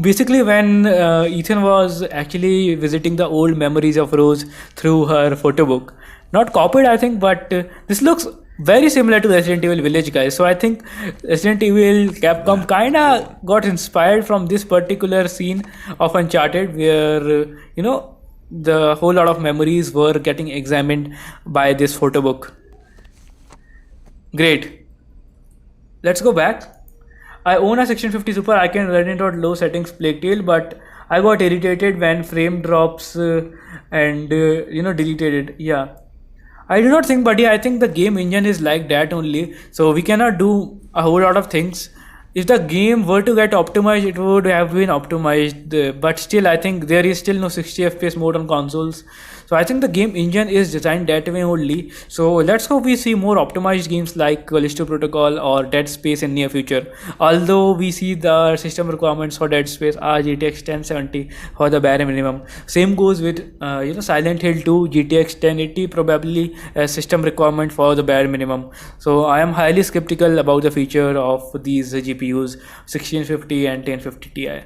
Basically when Ethan was actually visiting the old memories of Rose through her photo book. Not copied, I think, but this looks very similar to Resident Evil Village, guys. So I think Resident Evil Capcom kinda got inspired from this particular scene of Uncharted, where the whole lot of memories were getting examined by this photo book. Great. Let's go back. I own a 1650 Super. I can run it at low settings Plague Tale, but I got irritated when frame drops and deleted it. Yeah. I do not think, buddy. I think the game engine is like that only. So we cannot do a whole lot of things. If the game were to get optimized, it would have been optimized. But still, I think there is still no 60 FPS mode on consoles. So I think the game engine is designed that way only. So let's hope we see more optimized games like Callisto Protocol or Dead Space in near future. Although we see the system requirements for Dead Space are GTX 1070 for the bare minimum. Same goes with Silent Hill 2, GTX 1080 probably a system requirement for the bare minimum. So I am highly skeptical about the future of these GPUs 1650 and 1050 Ti.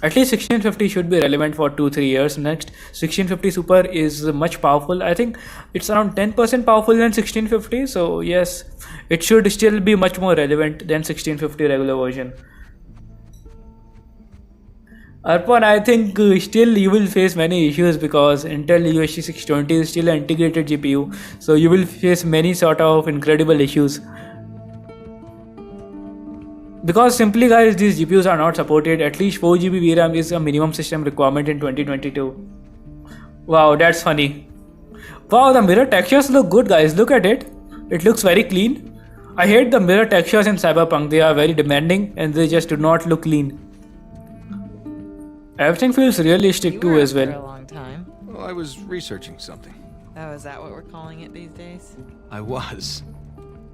At least 1650 should be relevant for 2-3 years. Next, 1650 Super is much powerful. I think it's around 10% powerful than 1650. So yes, it should still be much more relevant than 1650 regular version. Arpan, I think still you will face many issues because Intel UHD 620 is still an integrated GPU. So you will face many sort of incredible issues. Because simply guys, these GPUs are not supported. At least 4GB VRAM is a minimum system requirement in 2022. Wow, that's funny. Wow, the mirror textures look good guys, look at it. It looks very clean. I hate the mirror textures in Cyberpunk, they are very demanding and they just do not look clean. Everything feels realistic too as well. For a long time. Well, I was researching something. Oh, is that what we're calling it these days? I was.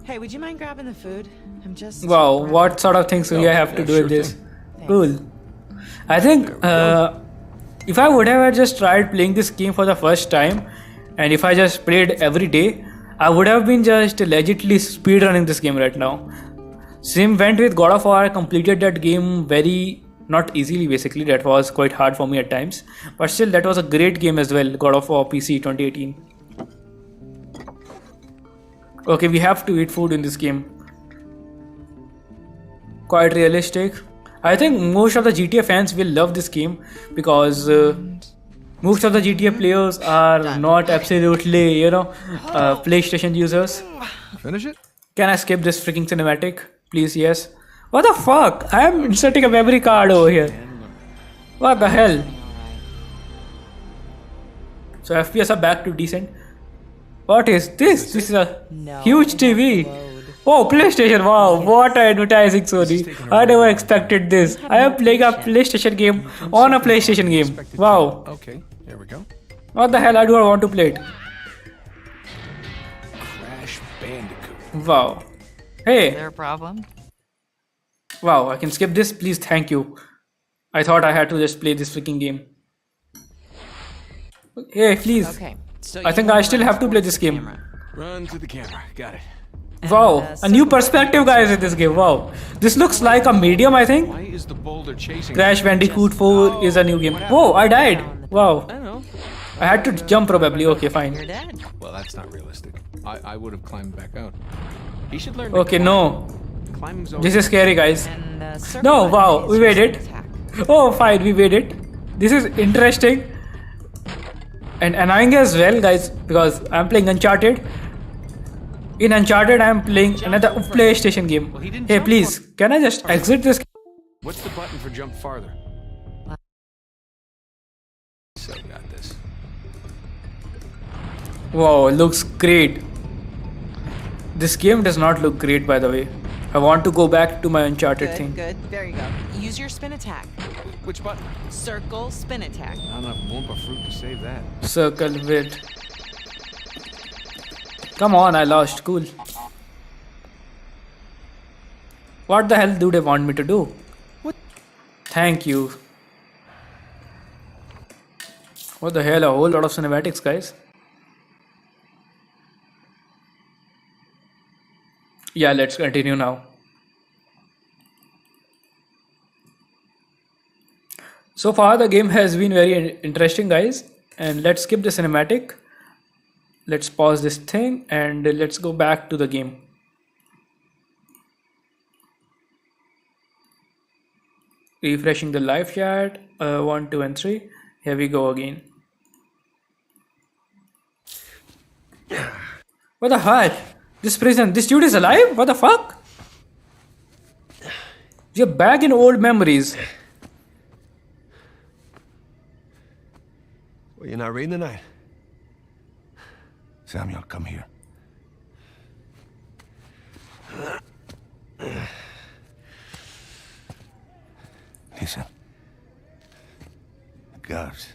Hey, would you mind grabbing the food? I'm just... Wow, what sort of things we have to do sure with this? thing. Cool. I think if I would have just tried playing this game for the first time and if I just played every day, I would have been just legitly speedrunning this game right now. Same went with God of War. I completed that game very... not easily basically, that was quite hard for me at times. But still, that was a great game as well, God of War PC 2018. Okay, we have to eat food in this game. Quite realistic. I think most of the GTA fans will love this game because most of the GTA players are not absolutely, PlayStation users. Finish it? Can I skip this freaking cinematic? Please, yes. What the fuck? I am inserting a memory card over here. What the hell? So FPS are back to decent. What is this? This is a huge TV. Oh, PlayStation, wow, what advertising, Sony. I never expected this. I am playing a PlayStation game on a PlayStation game. Wow. Okay, there we go. What the hell, I do not want to play it. Crash Bandicoot. Wow. Hey. Is there a problem? Wow, I can skip this, please, thank you. I thought I had to just play this freaking game. Hey, please. Okay. So I think I still have to play this game. Run to the camera, got it. Wow, a new perspective guys in this game, wow. This looks like a medium, I think. Why is the boulder chasing Crash Bandicoot 4 is a new game. Whoa, I died. Wow. I know. I had to jump probably, okay, You're fine. dead. Well, that's not realistic. I would have climbed back out. He should learn Okay, to no. Climbing's This is scary, guys. And the No, wow, we made it. Oh, fine, we made it. This is interesting. And annoying as well, guys, because I'm playing Uncharted. In Uncharted, I'm playing another PlayStation game. Hey, please, can I just exit this? What's the button for jump farther? So got this. Wow, looks great. This game does not look great, by the way. I want to go back to my Uncharted thing. Good, there you go. Use your spin attack. Which button? Circle spin attack. Not enough Wumpa fruit to save that. Circle with. Come on, I lost. Cool. What the hell do they want me to do? What? Thank you. What the hell? A whole lot of cinematics, guys. Yeah, let's continue now. So far the game has been very interesting, guys, and let's skip the cinematic. Let's pause this thing and let's go back to the game. Refreshing the live chat. 1, 2 and 3. Here we go again. What the heck? This prison, this dude is alive? What the fuck? You're back in old memories. Well, you're not reading tonight? Samuel, come here. Listen. The guards.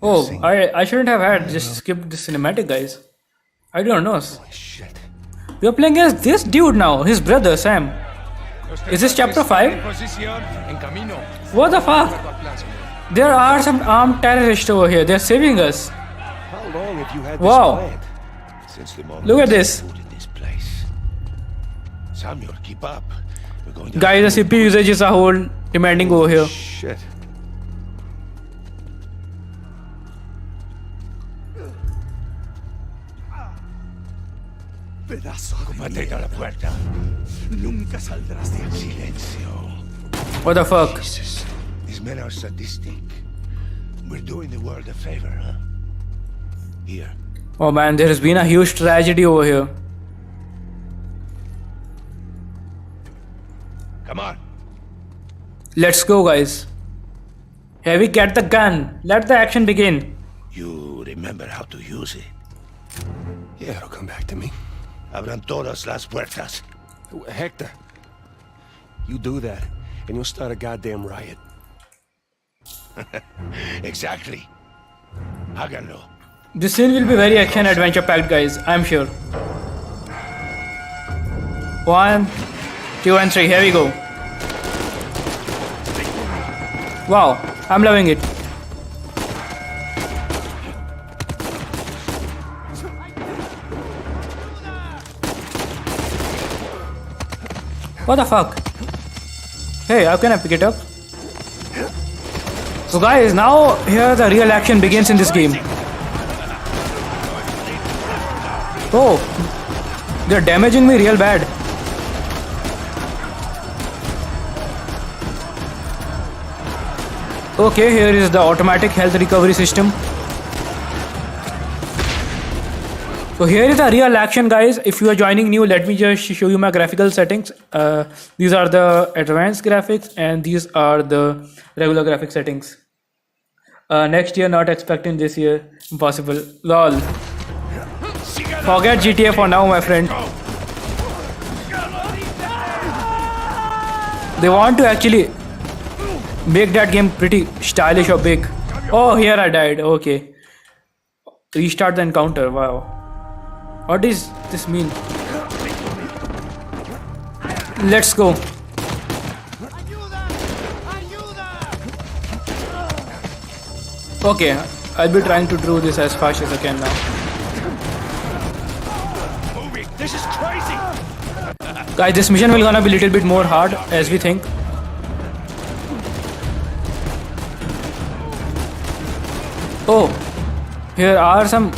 Oh, I shouldn't have had just skipped the cinematic, guys. I don't know. Holy shit. We are playing as this dude now, his brother Sam. Is this chapter 5? What the fuck? There are some armed terrorists over here. They're saving us. How long have you had this Wow. planned? Since the moment Look at we this. moved in this place. Samuel, keep up. We're going to Guys, the CPU usage is a whole demanding over here. Shit. Pedazo de mierda. La puerta. Nunca saldrás del silencio. What the fuck? Jesus, these men are sadistic. We're doing the world a favor, huh? Here. Oh man, there has been a huge tragedy over here. Come on. Let's go, guys. Here we get the gun. Let the action begin. You remember how to use it. Yeah, it'll come back to me. Abran todas las puertas. Hector, you do that, and you'll start a goddamn riot. Exactly. Háganlo. This scene will be very action adventure packed, guys. I'm sure. 1, 2, and 3. Here we go. Wow, I'm loving it. What the fuck? Hey, how can I pick it up? So guys, now here the real action begins in this game. Oh, they're damaging me real bad. Okay, here is the automatic health recovery system. So here is the real action, guys. If you are joining new, let me just show you my graphical settings. These are the advanced graphics and these are the regular graphic settings. Next year, not expecting this year. Impossible. Lol. Forget GTA for now, my friend. They want to actually make that game pretty stylish or big. Oh, here I died. Okay. Restart the encounter. Wow. What does this mean? Let's go. Okay, I'll be trying to do this as fast as I can now. This is crazy! Guys, this mission will gonna be a little bit more hard as we think. Oh, here are some...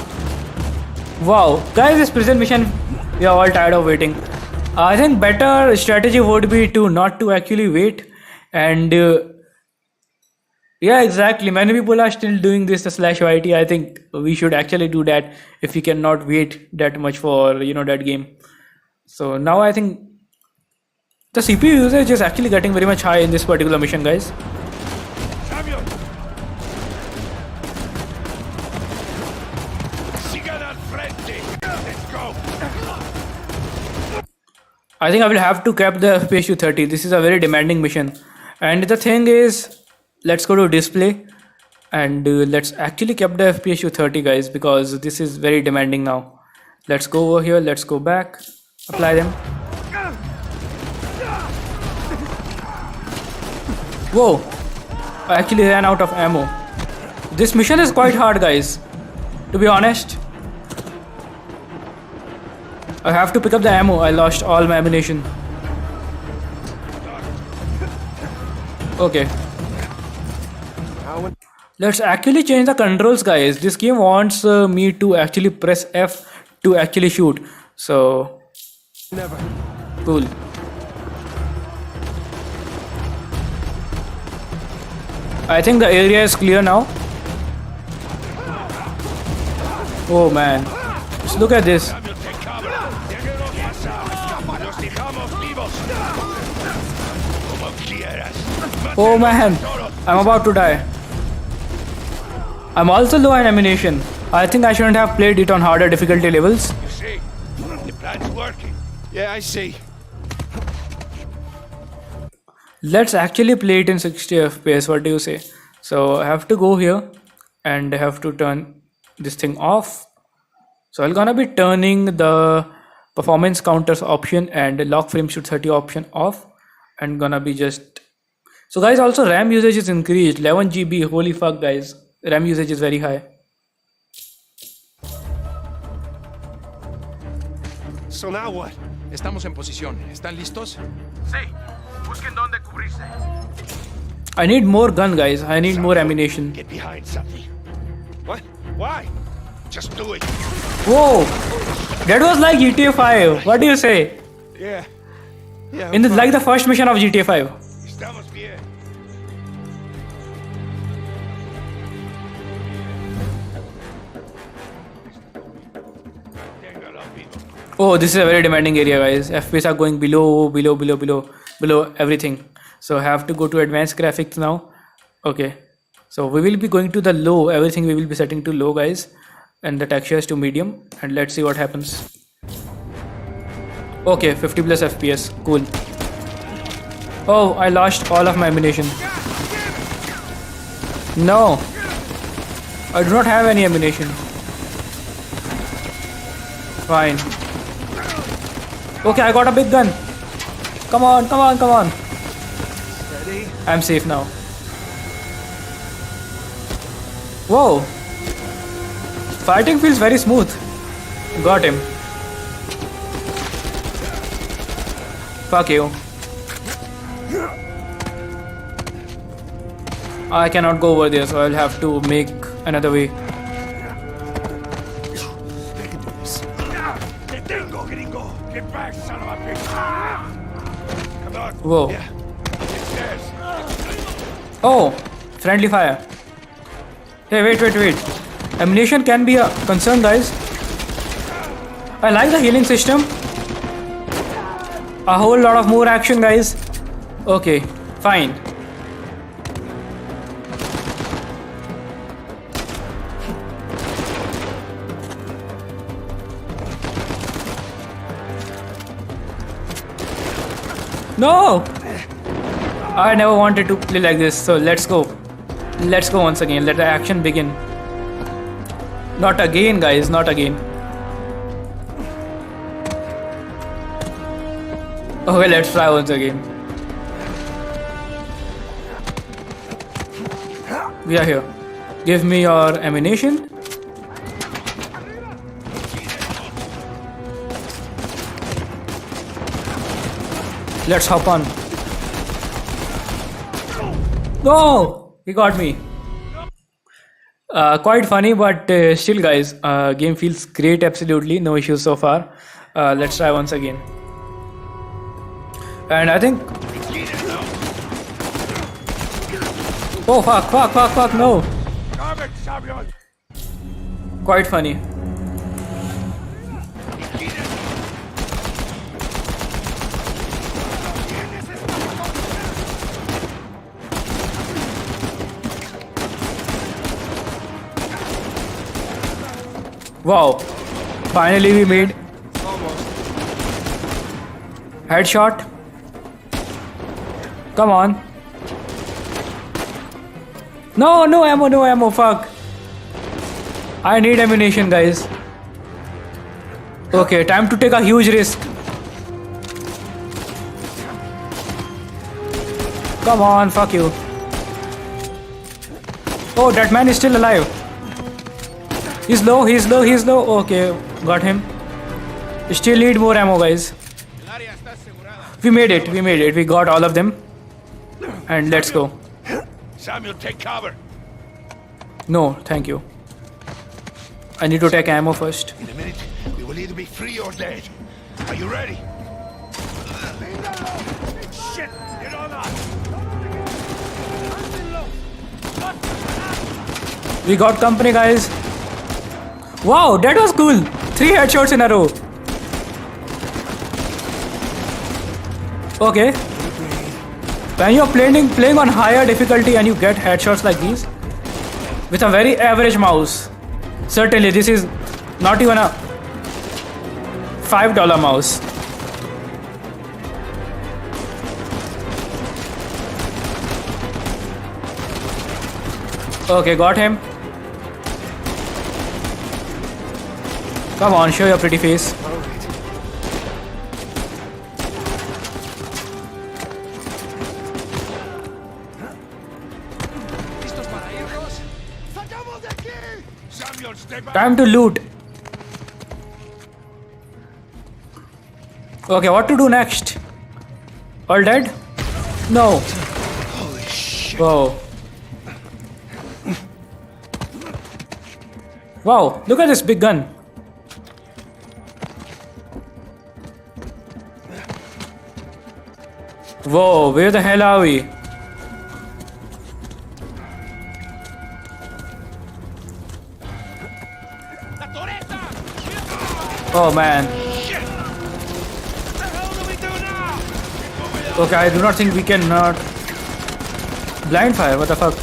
Wow, guys, this prison mission, we are all tired of waiting. I think better strategy would be to not to actually wait and... yeah, exactly. Many people are still doing this /YT. I think we should actually do that if we cannot wait that much for, that game. So now I think the CPU usage is actually getting very much high in this particular mission, guys. I think I will have to cap the FPS to 30. This is a very demanding mission. And the thing is, let's go to display and let's actually cap the FPS to 30, guys, because this is very demanding now. Let's go over here, let's go back, apply them. Whoa, I actually ran out of ammo. This mission is quite hard, guys, to be honest. I have to pick up the ammo. I lost all my ammunition. Okay. Let's actually change the controls, guys. This game wants me to actually press F to actually shoot. So, Never. Cool. I think the area is clear now. Oh man. Just look at this. Oh man, I'm about to die. I'm also low on ammunition. I think I shouldn't have played it on harder difficulty levels. You see, the plan's working. Yeah, I see. Let's actually play it in 60 FPS. What do you say? So I have to go here and I have to turn this thing off. So I'm gonna be turning the performance counters option and the lock frames to 30 option off, and gonna be just... So guys, also RAM usage is increased 11 GB. Holy fuck, guys, RAM usage is very high. So now what? Estamos en posición. ¿Están listos? Sí. Busquen dónde cubrirse. I need more gun, guys. I need more ammunition. Get behind something. What? Why? Just do it. Whoa! That was like GTA 5. What do you say? Yeah. Yeah. In the, like the first mission of GTA 5. Estamos bien. Oh, this is a very demanding area, guys. FPS are going below everything. So I have to go to advanced graphics now. Okay. So we will be going to the low. Everything we will be setting to low, guys. And the textures to medium. And let's see what happens. Okay, 50 plus FPS. Cool. Oh, I lost all of my ammunition. No. I do not have any ammunition. Fine. Okay, I got a big gun. Come on, come on, come on. I'm safe now. Whoa. Fighting feels very smooth. Got him. Fuck you. I cannot go over there, so I'll have to make another way. Get back, son of a bitch! Come on. Whoa. Yeah. Upstairs. Oh, friendly fire. Hey, wait. Ammunition can be a concern, guys. I like the healing system. A whole lot of more action, guys. Okay, fine. No! I never wanted to play like this, so let's go. Let's go once again. Let the action begin. Not again, guys, not again. Okay, let's try once again. We are here. Give me your ammunition. Let's hop on. No! He got me. Quite funny, but still, guys, game feels great. Absolutely, no issues so far. Let's try once again. And I think. Oh fuck! No. Quite funny. Wow, finally we made headshot. Come on. No ammo, fuck. I need ammunition, guys. Okay, time to take a huge risk. Come on, fuck you. Oh, that man is still alive. He's low. Okay, got him. Still need more ammo, guys. We made it. We got all of them. And let's go. Samuel, take cover. No, thank you. I need to take ammo first. In a minute, we will either be free or dead. Are you ready? Shit! Get on up! We got company, guys. Wow, that was cool. 3 headshots in a row. Okay. When you're playing on higher difficulty and you get headshots like these with a very average mouse, certainly this is not even a $5 mouse. Okay, got him. Come on, show your pretty face. Time to loot. Okay, what to do next? All dead? No. Holy shit. Whoa. Wow, look at this big gun. Whoa, where the hell are we? Oh man. Okay, I do not think we can not blind fire. What the fuck?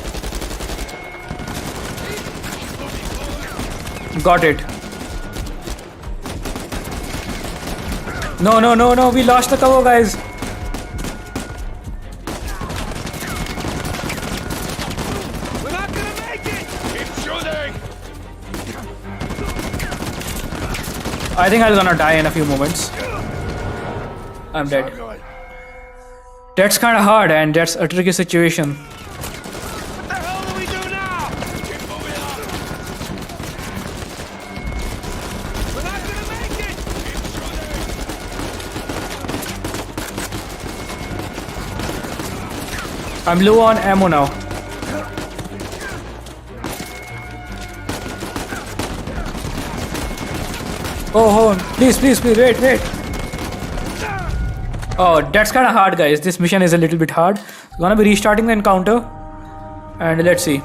Got it. No, no, no, no. We lost the cover, guys. We're not gonna make it! Keep shooting! I think I'm gonna die in a few moments. I'm dead. That's kind of hard, and that's a tricky situation. What the hell do we do now? Keep moving on! We're not gonna make it! Keep shooting! I'm low on ammo now. Oh, please, please, please, wait. Oh, that's kind of hard, guys. This mission is a little bit hard. Gonna be restarting the encounter. And let's see.